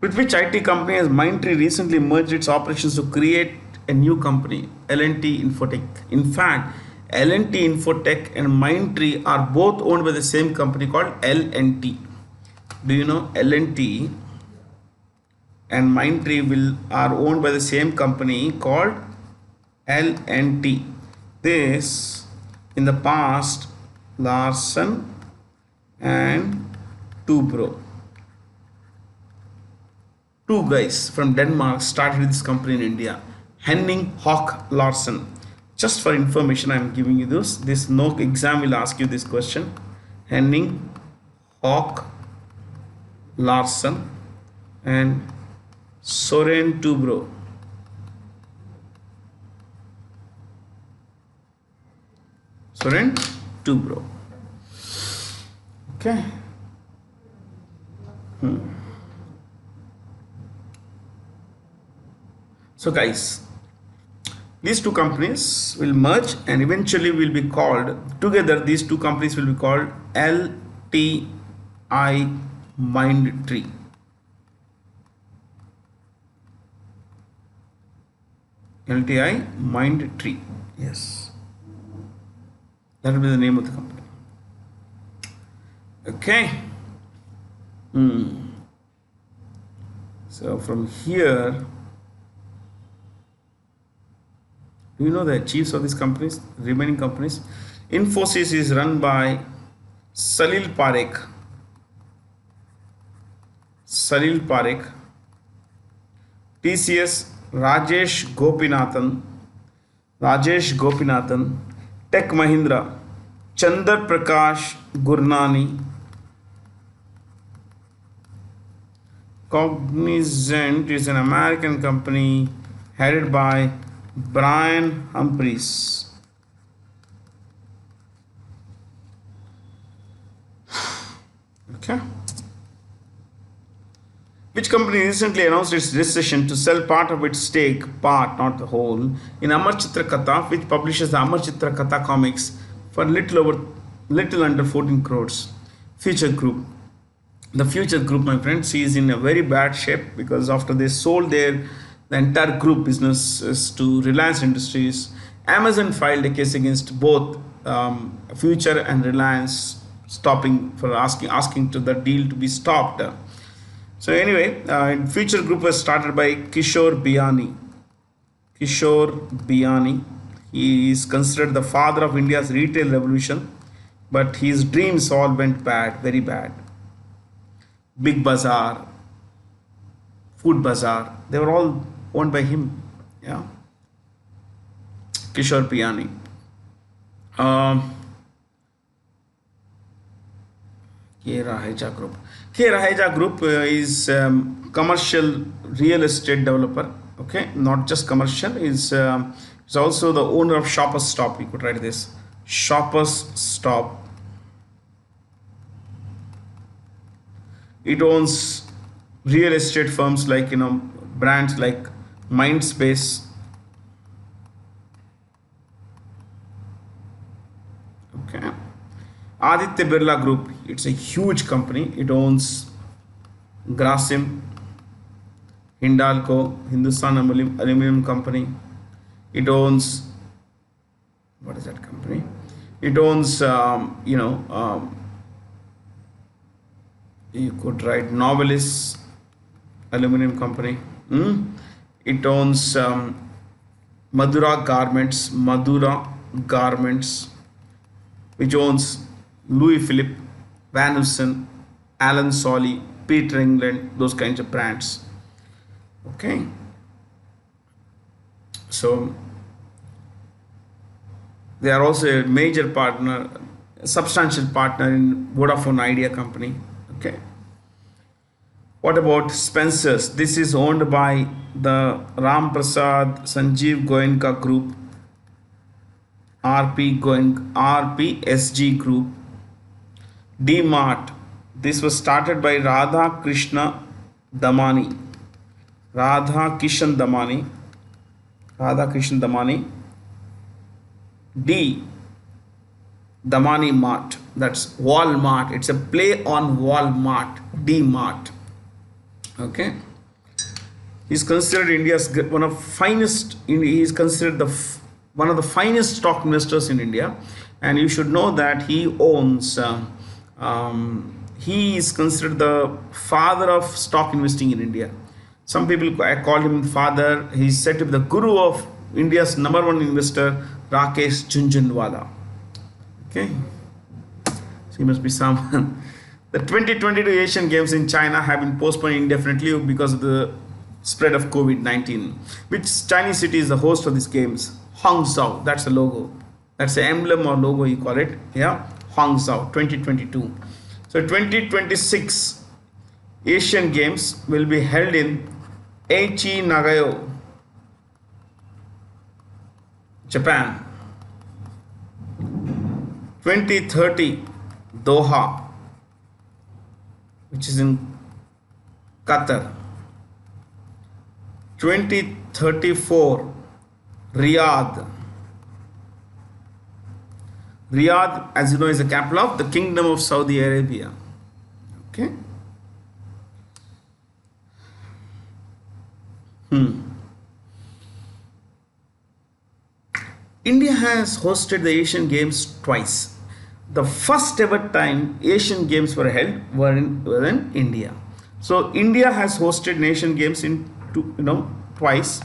with which IT company has Mindtree recently merged its operations to create a new company, LNT Infotech. In fact, LNT Infotech and Mindtree are both owned by the same company called LNT. Do you know LNT and Mindtree are owned by the same company called LNT? This, in the past, Larsen and Toubro, two guys from Denmark, started this company in India. Henning Hock Larsen. Just for information, I am giving you this no exam will ask you this question. Henning Hock Larsen and Soren Toubro. Soren Toubro. Okay. So guys, these two companies will merge and eventually will be called together. These two companies will be called LTI Mindtree. LTI Mindtree. Yes, that will be the name of the company. Okay. So from here, do you know the chiefs of these companies, remaining companies? Infosys is run by Salil Parekh. Salil Parekh. TCS Rajesh Gopinathan. Rajesh Gopinathan. Tech Mahindra Chandar Prakash Gurnani. Cognizant is an American company headed by Brian Humphries. Okay. Which company recently announced its decision to sell part of its stake, not the whole, in Amar Chitra Katha, which publishes the Amar Chitra Katha comics for little under 14 crores. Future Group. The Future Group, my friends, is in a very bad shape because after they sold the entire group businesses to Reliance Industries, Amazon filed a case against both Future and Reliance, asking to the deal to be stopped. So anyway, Future Group was started by Kishore Biyani. Kishore Biyani. He is considered the father of India's retail revolution, but his dreams all went bad, very bad. Big Bazaar, Food Bazaar, they were all owned by him. Yeah. Kishore Biyani. K. Raheja Group. K. Raheja Group is commercial real estate developer. Okay, not just commercial. Is also the owner of Shoppers Stop. You could write this. Shoppers Stop. It owns real estate firms like brands like Mindspace. Okay. Aditya Birla Group. It's a huge company. It owns Grasim, Hindalco, Hindustan Aluminum Company. It owns, what is that company? It owns You could write Novelis Aluminum Company. It owns Madura Garments, which owns Louis Philippe, Van Heusen, Alan Solly, Peter England, those kinds of brands. Okay, so they are also a major partner, a substantial partner in Vodafone Idea company. Okay. What about Spencer's? This is owned by the Ram Prasad Sanjeev Goenka Group, RPSG Group. D-Mart. This was started by Radha Krishna Damani. Radha Kishan Damani. Radha Krishan Damani. D. Damani Mart. That's Walmart. It's a play on Walmart. D-Mart. Okay. He's considered India's one of finest. He is considered one of the finest stock investors in India, and you should know that he owns. He is considered the father of stock investing in India. Some people call him father. He's said to be the guru of India's number one investor, Rakesh Jhunjhunwala. Okay, so he must be someone. The 2022 Asian Games in China have been postponed indefinitely because of the spread of COVID-19. Which Chinese city is the host of these games? Hangzhou. That's the logo. That's the emblem or logo you call it. Yeah, Hangzhou 2022. So 2026 Asian Games will be held in Aichi, Nagayo, Japan. 2030 Doha, which is in Qatar. 2034 Riyadh. Riyadh, as you know, is the capital of the Kingdom of Saudi Arabia. Okay. India has hosted the Asian Games twice. The first ever time Asian Games were held were in India. So India has hosted Asian Games in twice,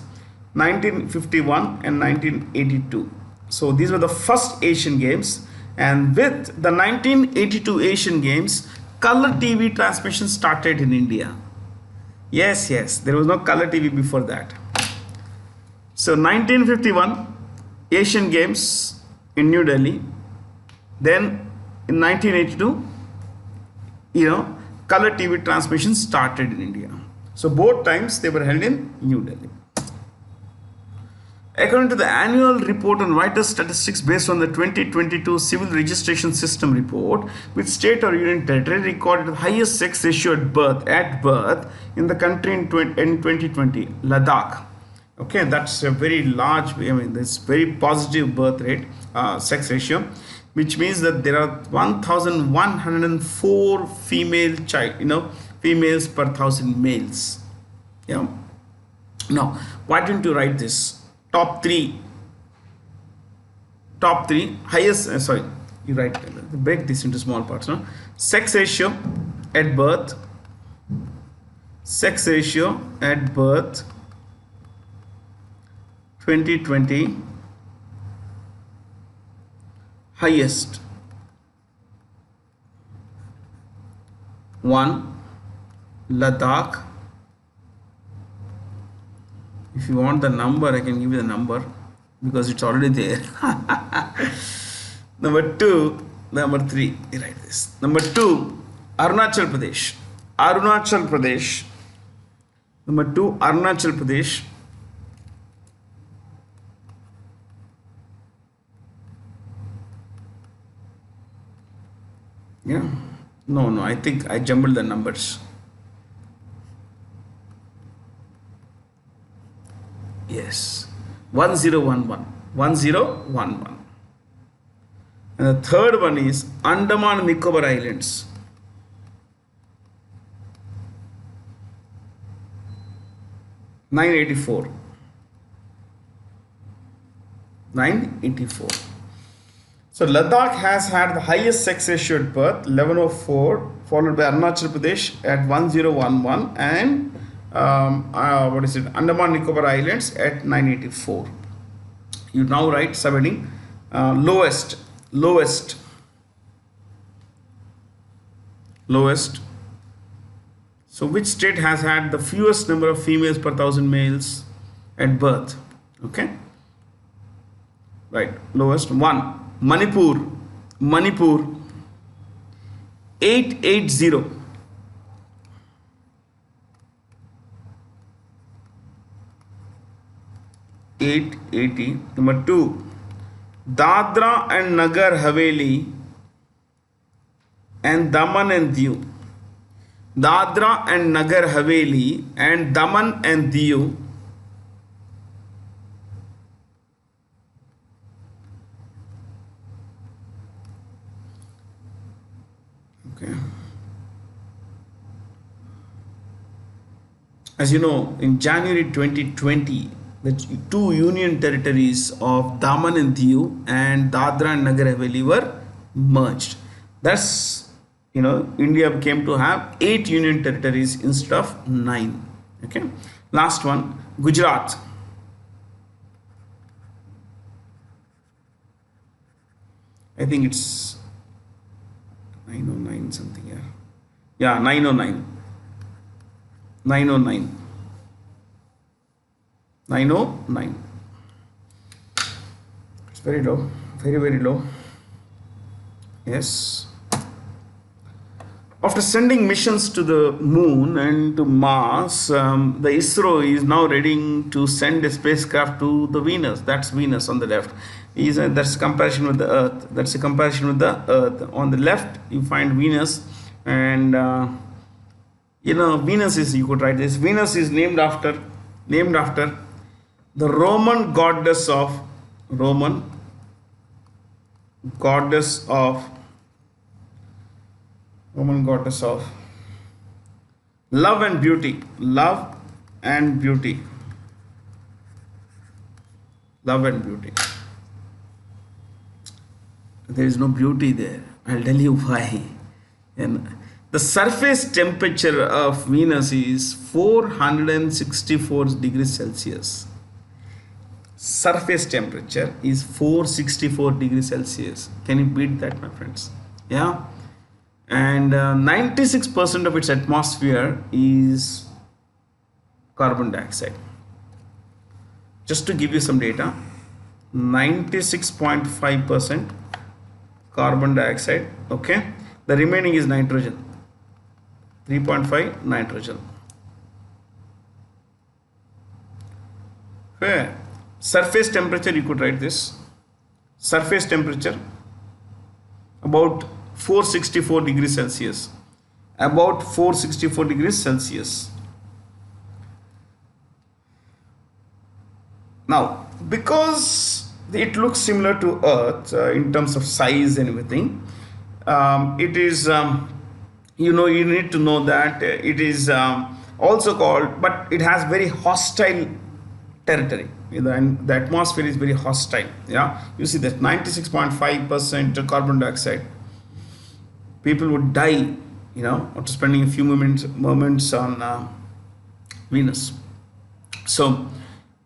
1951 and 1982. So these were the first Asian Games, and with the 1982 Asian Games, color TV transmission started in India. Yes, there was no color TV before that. So 1951 Asian Games in New Delhi. Then in 1982, color TV transmission started in India. So both times they were held in New Delhi. According to the annual report on vital statistics based on the 2022 Civil Registration System report, with state or union territory recorded the highest sex ratio at birth in the country in 2020, Ladakh. Okay, that's a very large. This very positive birth rate, sex ratio, which means that there are 1,104 females per 1,000 males. Yeah. Now, why didn't you write this? Top three highest. You write. Break this into small parts. No, sex ratio at birth. Sex ratio at birth. 2020 highest. 1 Ladakh. If you want the number, I can give you the number because it's already there. Number 2, number 3, you write this. Number 2, Arunachal Pradesh. Number 2, Arunachal Pradesh. Yeah. No, I think I jumbled the numbers. Yes. 1011. And the third one is Andaman Nicobar Islands. 984. So Ladakh has had the highest sex ratio at birth, 1104, followed by Arunachal Pradesh at 1011, and what is it? Andaman Nicobar Islands at 984. You now write subheading lowest, lowest, lowest. So which state has had the fewest number of females per thousand males at birth? Okay. Right. Lowest one. Manipur. Manipur. 880. Number 2, Dadra and Nagar Haveli and Daman and Diu. Dadra and Nagar Haveli and Daman and Diu. Okay. As you know, in January 2020, the two union territories of Daman and Diu and Dadra and Nagar Haveli were merged. That's, India came to have 8 union territories instead of 9. Okay. Last one, Gujarat. I think it's 909 something here. Yeah, 909. 909. 909. It's very low, very, very low. Yes. After sending missions to the moon and to Mars, the ISRO is now ready to send a spacecraft to the Venus. That's Venus on the left. That's a comparison with the Earth. That's a comparison with the Earth. On the left, you find Venus, and Venus is, you could write this. Venus is named after the Roman goddess of love and beauty. Love and beauty. Love and beauty. There is no beauty there. I'll tell you why. And the surface temperature of Venus is 464 degrees Celsius. Surface temperature is 464 degrees Celsius. Can you beat that, my friends? Yeah. And 96% of its atmosphere is carbon dioxide. Just to give you some data, 96.5% carbon dioxide. Okay. The remaining is nitrogen. 3.5 nitrogen. Fair. Surface temperature, you could write this. Surface temperature about 464 degrees Celsius. About 464 degrees Celsius. Now, because it looks similar to Earth in terms of size and everything, it is, you need to know that it is also called, but it has very hostile territory, and the atmosphere is very hostile. Yeah, you see that 96.5% carbon dioxide. People would die, after spending a few moments on Venus. So,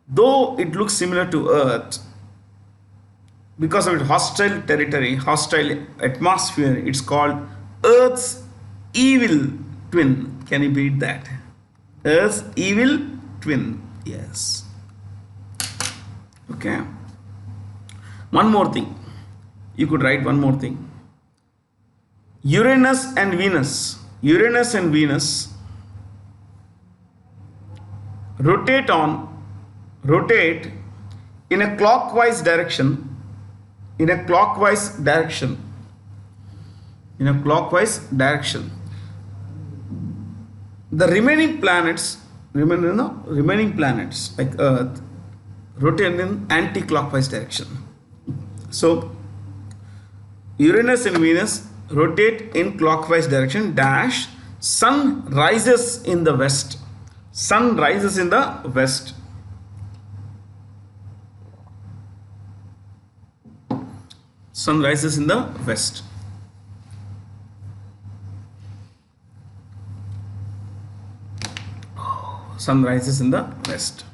though it looks similar to Earth, because of its hostile territory, hostile atmosphere, it's called Earth's evil twin. Can you beat that? Earth's evil twin. Yes. Okay. One more thing. You could write one more thing. Uranus and Venus. Uranus and Venus rotate in a clockwise direction. In a clockwise direction. The remaining planets like Earth rotate in anti-clockwise direction. So Uranus and Venus rotate in clockwise direction dash. Sun rises in the west. Sun rises in the west. Sun rises in the west. Sun rises in the west.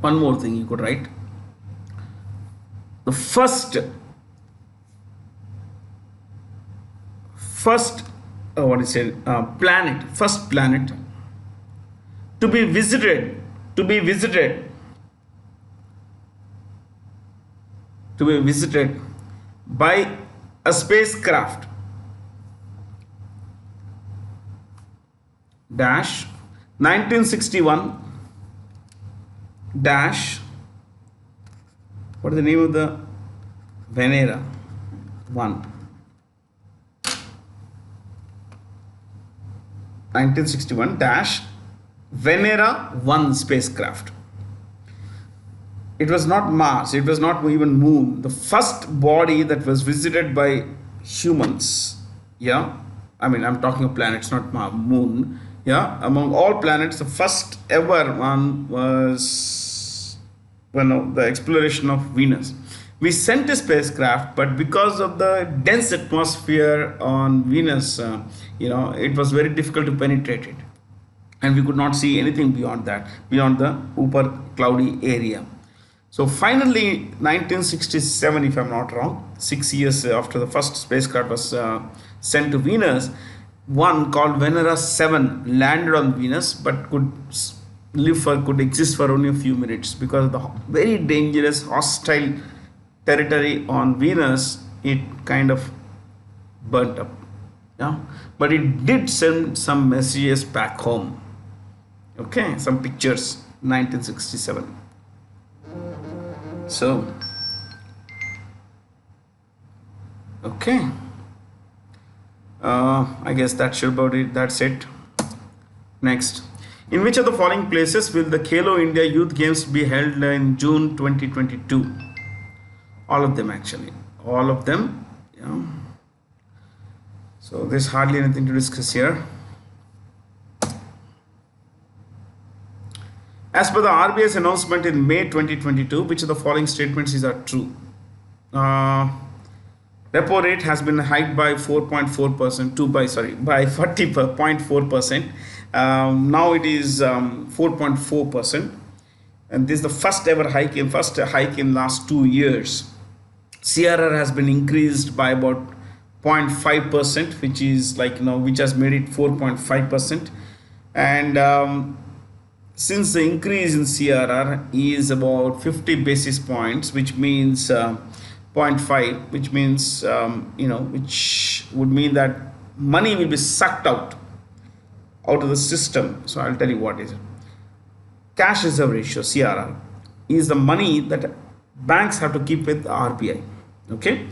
One more thing you could write. The first planet to be visited by a spacecraft dash 1961 dash, what is the name of the Venera 1, 1961 dash Venera 1 spacecraft. It was not Mars, it was not even Moon. The first body that was visited by humans, yeah, I mean, I'm talking of planets, not Moon. Yeah, among all planets, the first ever one was, the exploration of Venus. We sent a spacecraft, but because of the dense atmosphere on Venus, it was very difficult to penetrate it, and we could not see anything beyond that, beyond the upper cloudy area. So finally, 1967, if I'm not wrong, 6 years after the first spacecraft was sent to Venus, one called Venera 7 landed on Venus, but could exist for only a few minutes because of the very dangerous, hostile territory on Venus. It kind of burnt up. Yeah, but it did send some messages back home. Okay, some pictures, 1967. So, okay. I guess that's about it. That's it. Next, in which of the following places will the Khelo India Youth Games be held in June 2022? All of them, actually. All of them. Yeah. So there's hardly anything to discuss here. As per the RBI's announcement in May 2022, which of the following statements are true? Repo rate has been hiked by 4.4%, by 40.4%. Now it is 4.4%, and this is the first hike in last 2 years. CRR has been increased by about 0.5%, which is which has made it 4.5%, and since the increase in CRR is about 50 basis points, which means 0.5, which means which would mean that money will be sucked out of the system. So I'll tell you what is it. Cash reserve ratio, CRR, is the money that banks have to keep with the RBI. Okay,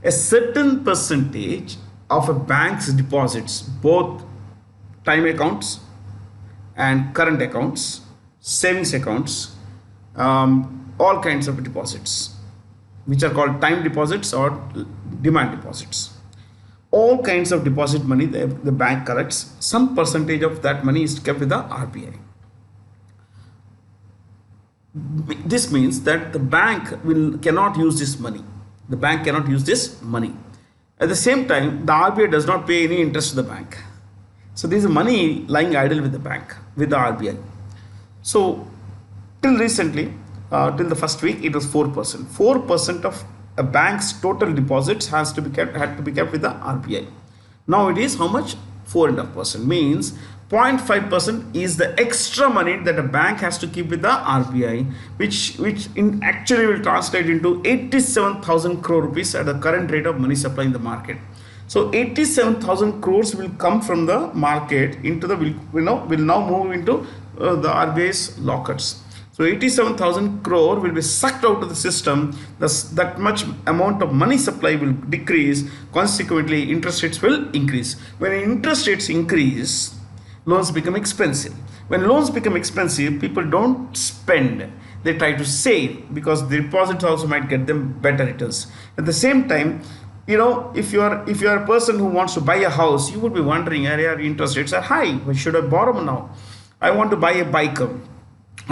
a certain percentage of a bank's deposits, both time accounts and current accounts, savings accounts, all kinds of deposits, which are called time deposits or demand deposits. All kinds of deposit money the bank collects, some percentage of that money is kept with the RBI. This means that the bank cannot use this money. The bank cannot use this money. At the same time, the RBI does not pay any interest to the bank. So this is money lying idle with the bank, with the RBI. So till recently, till the first week, it was 4%. 4% of a bank's total deposits had to be kept with the RBI. Now it is how much? 4.5%. Means 0.5% is the extra money that a bank has to keep with the RBI, which actually will translate into 87,000 crore rupees at the current rate of money supply in the market. So 87,000 crores will come from the market into the will now move into the RBI's lockers. So 87,000 crore will be sucked out of the system. Thus, that much amount of money supply will decrease. Consequently, interest rates will increase. When interest rates increase, loans become expensive. When loans become expensive, people don't spend. They try to save because the deposits also might get them better returns. At the same time, if you are a person who wants to buy a house, you would be wondering, interest rates are high. Why should I borrow now? I want to buy a bike.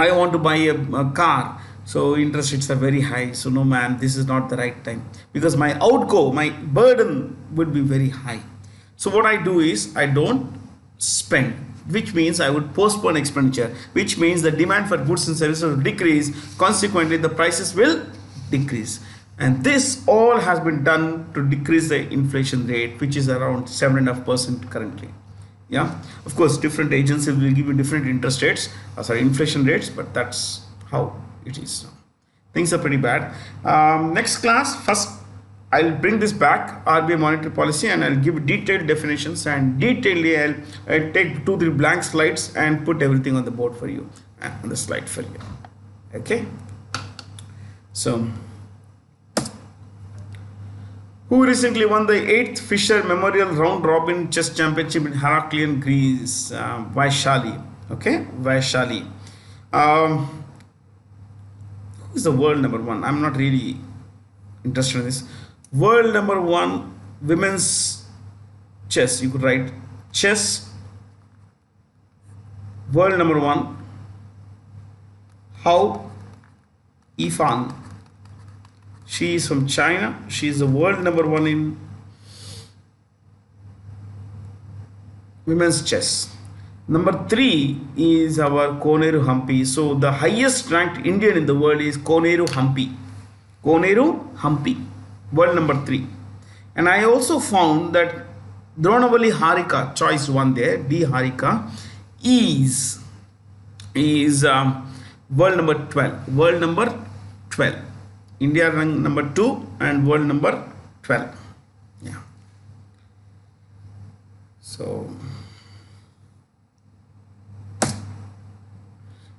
I want to buy a car. So interest rates are very high. So no man, this is not the right time because my outgo, my burden would be very high. So what I do is I don't spend, which means I would postpone expenditure, which means the demand for goods and services will decrease. Consequently, the prices will decrease. And this all has been done to decrease the inflation rate, which is around 7.5% currently. Yeah, of course different agencies will give you different interest rates, sorry, inflation rates, but that's how it is now. Things are pretty bad. Next class, first I'll bring this back RBI monetary policy and I'll give detailed definitions, and detailedly I'll take 2 3 blank slides and put everything on the board for you, on the slide for you. Okay, so who recently won the 8th Fisher Memorial Round Robin Chess Championship in Heraklion, Greece? Vaishali. Okay, Vaishali. Who is the world number one? I'm not really interested in this. World number one women's chess. You could write chess. World number one. Hao Yifan. She is from China. She is the world number one in women's chess. Number 3 is our Koneru Hampi. So the highest ranked Indian in the world is Koneru Hampi. Koneru Hampi, world number 3. And I also found that Dronavali Harika, choice 1 there, D Harika, is world number 12. World number 12. India ranked number 2 and world number 12. Yeah. So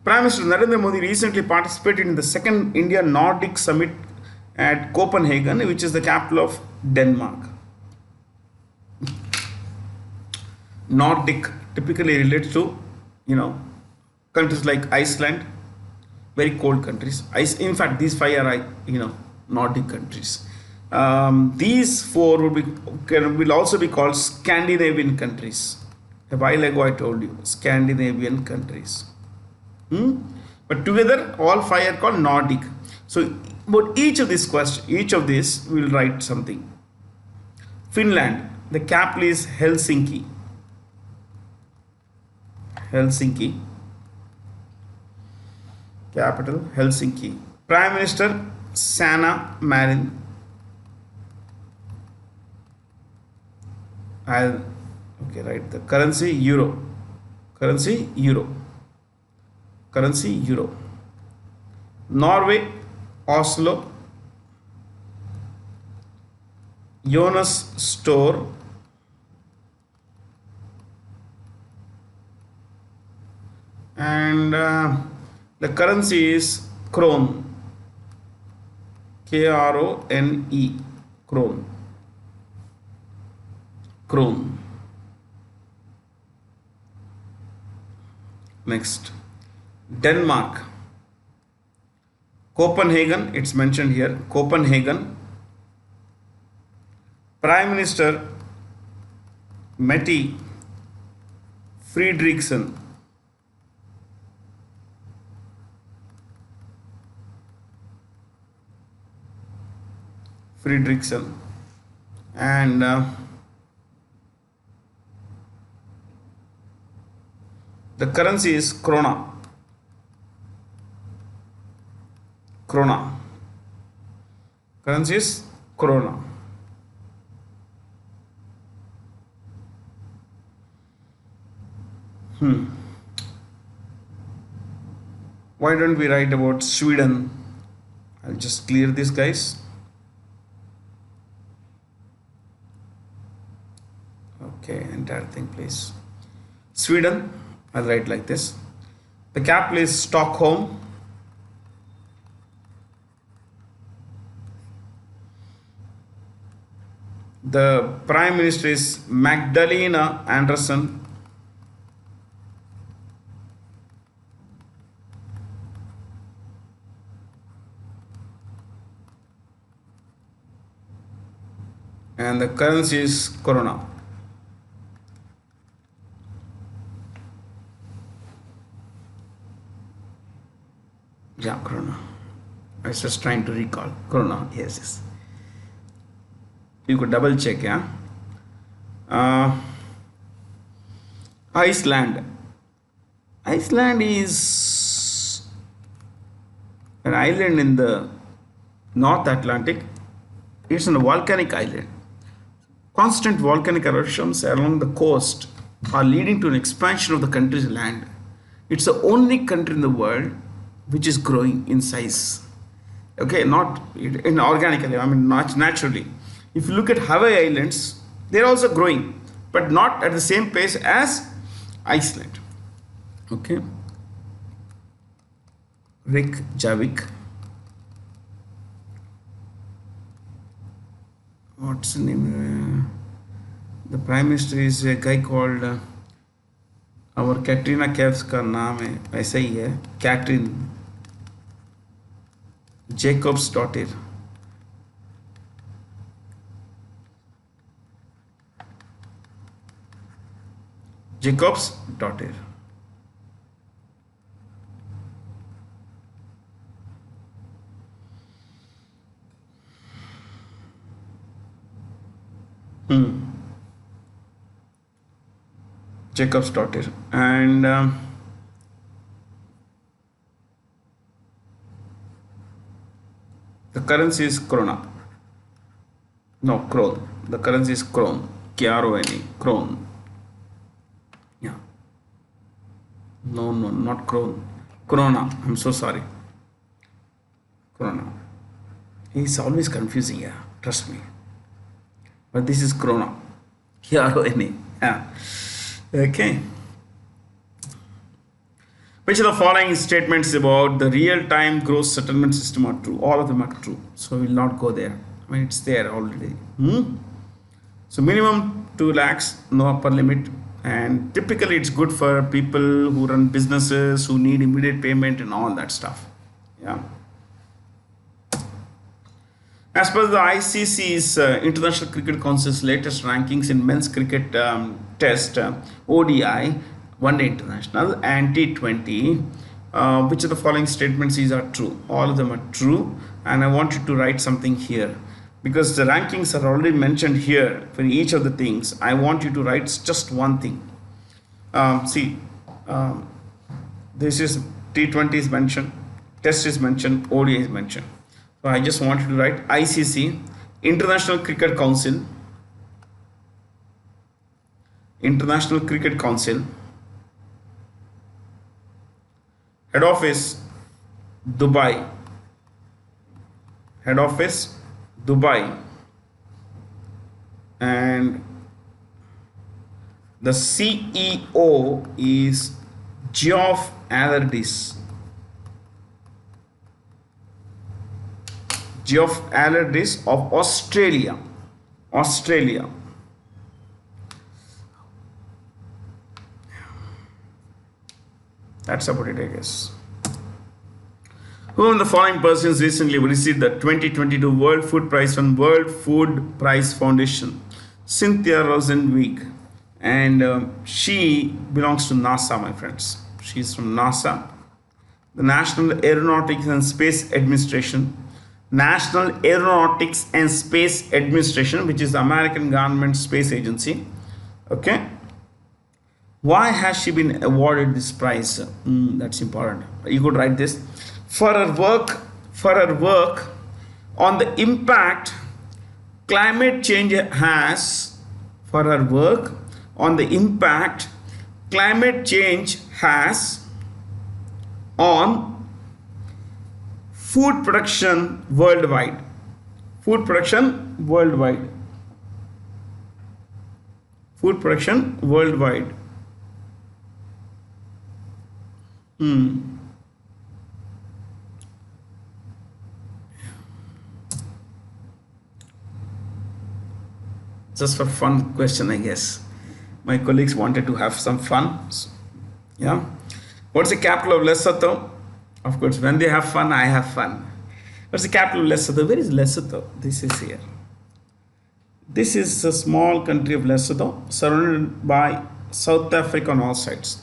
Prime Minister Narendra Modi recently participated in the second India Nordic Summit at Copenhagen, which is the capital of Denmark. Nordic typically relates to, countries like Iceland, very cold countries. In fact, these 5 are, Nordic countries. These 4 will also be called Scandinavian countries. A while ago I told you, Scandinavian countries. But together all 5 are called Nordic. So about each of these we'll write something. Finland, the capital is Helsinki. Capital Helsinki. Prime Minister Sanna Marin. The currency euro. Norway, Oslo. Jonas Store. And the currency is krone. Krone. Krone. Next, Denmark. Copenhagen, it's mentioned here. Copenhagen. Prime Minister Mette Frederiksen. And the currency is krona. Currency is krona. Why don't we write about Sweden? I'll just clear this, guys. Okay, entire thing please. Sweden, I'll write like this. The capital is Stockholm. The Prime Minister is Magdalena Andersson. And the currency is krona. Yeah, Corona. I was just trying to recall. Corona, yes, yes. You could double check, yeah. Uh, Iceland. Iceland is an island in the North Atlantic. It's a volcanic island. Constant volcanic eruptions along the coast are leading to an expansion of the country's land. It's the only country in the world which is growing in size. Okay, not in organically, I mean not naturally. If you look at Hawaii Islands, they're also growing, but not at the same pace as Iceland. Okay, Rick Javik. What's the name? The prime minister is a guy called our Katrina Kaif's का नाम है ऐसा ही है Catherine Jacob's daughter. Jacob's daughter. Jacob's daughter. And the currency is krona. No, krone. The currency is krone. K-R-O-N-E. Krone. Yeah. No, no, not krone. Krona. I'm so sorry. Krona. He's always confusing, yeah. Trust me. But this is krona. K-R-O-N-E. Yeah. Okay. Which of the following statements about the real-time gross settlement system are true? All of them are true. So we will not go there. I mean, it's there already. So minimum 2 lakhs, no upper limit. And typically it's good for people who run businesses, who need immediate payment and all that stuff. Yeah. As per the ICC's International Cricket Council's latest rankings in men's cricket test, ODI, One Day International and T20, which of the following statements these are true? All of them are true, and I want you to write something here because the rankings are already mentioned here for each of the things. I want you to write just one thing. This is T20 is mentioned, test is mentioned, ODI is mentioned. So I just want you to write ICC, International Cricket Council, International Cricket Council, head office Dubai, head office Dubai, and the CEO is Geoff Allardyce. Geoff Allardyce of Australia. Australia. That's about it, I guess. Who of the following persons recently received the 2022 World Food Prize from World Food Prize Foundation? Cynthia Rosenweg. And she belongs to NASA, my friends. She's from NASA. The National Aeronautics and Space Administration. National Aeronautics and Space Administration, which is the American government space agency. Okay. Why has she been awarded this prize? That's important. You could write this. For her work on the impact climate change has, for her work on the impact climate change has on food production worldwide. Food production worldwide. Food production worldwide. Just for fun question, I guess. My colleagues wanted to have some fun. Yeah. What's the capital of Lesotho? Of course, when they have fun, I have fun. What's the capital of Lesotho? Where is Lesotho? This is here. This is a small country of Lesotho, surrounded by South Africa on all sides.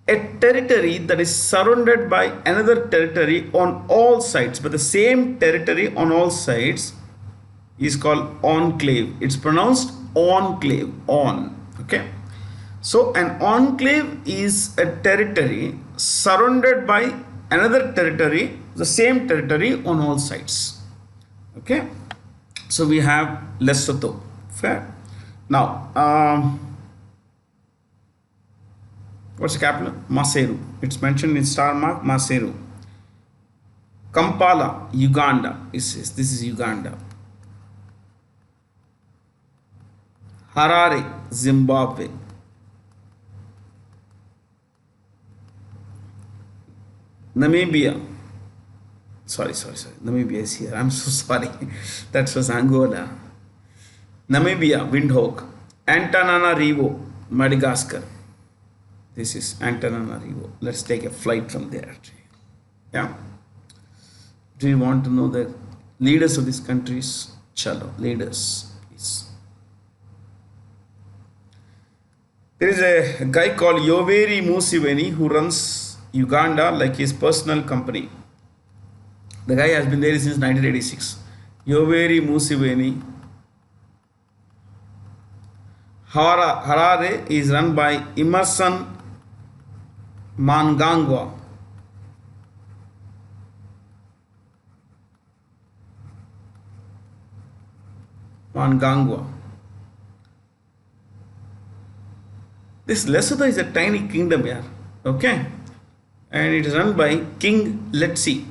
a territory that is surrounded by another territory on all sides, but the same territory on all sides is called enclave. It's pronounced enclave, on. Okay. So an enclave is a territory surrounded by another territory, the same territory on all sides. Okay. So we have Lesotho. Fair. Now, what's the capital? Maseru. It's mentioned in star mark, Maseru. Kampala, Uganda. This is Uganda. Harare, Zimbabwe. Namibia. Sorry. Namibia is here. I'm so sorry. That was Angola. Namibia, Windhoek. Antananarivo, Madagascar. This is Antananarivo. Let's take a flight from there. Yeah. Do you want to know the leaders of these countries? Chalo, leaders. Please. There is a guy called Yoweri Museveni who runs Uganda like his personal company. The guy has been there since 1986. Yoweri Museveni. Harare is run by Emerson Mnangagwa. This Lesotho is a tiny kingdom here. Okay. And it is run by King Letsi.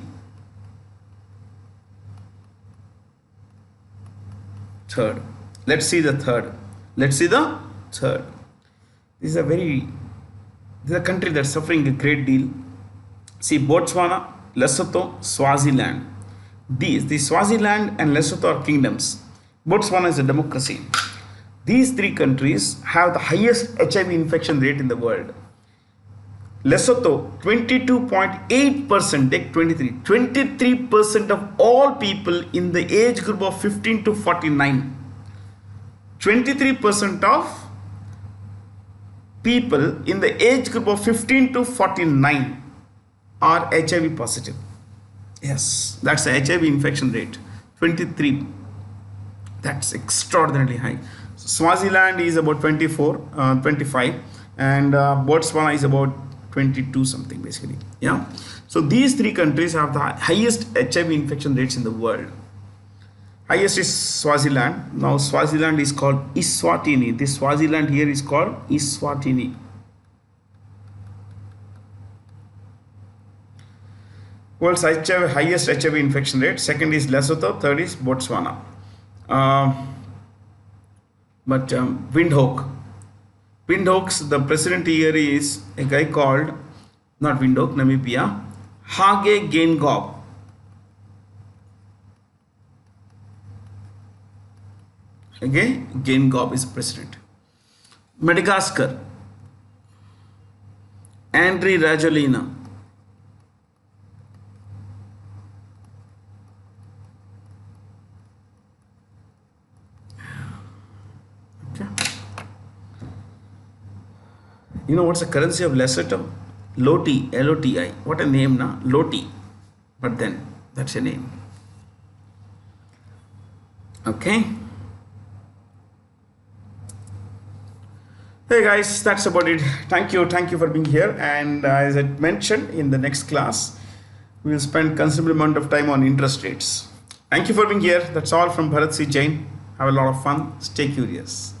Third. Let's see the third. This is a country that's suffering a great deal. See, Botswana, Lesotho, Swaziland. The Swaziland and Lesotho are kingdoms. Botswana is a democracy. These three countries have the highest HIV infection rate in the world. Lesotho, 22.8%, take 23% of all people in the age group of 15 to 49. 23% of people in the age group of 15 to 49 are HIV positive. Yes, that's the HIV infection rate. 23. That's extraordinarily high. Swaziland is about 25, and Botswana is about 22 something basically. Yeah. So these three countries have the highest HIV infection rates in the world. Highest is Swaziland. Now Swaziland is called Eswatini. This Swaziland here is called Eswatini. World's highest HIV infection rate. Second is Lesotho. Third is Botswana. Windhoek's the president here is a guy called, not Windhoek, Namibia, Hage Geingob. Okay, Geingob is president. Madagascar, Andry Rajoelina. Okay. You know what's the currency of Lesotho? Loti, L-O-T-I. What a name, na? Loti. But then, that's a name. Okay. Hey guys, that's about it. Thank you for being here. And as I mentioned, in the next class, we will spend considerable amount of time on interest rates. Thank you for being here. That's all from Bharat C. Jain. Have a lot of fun. Stay curious.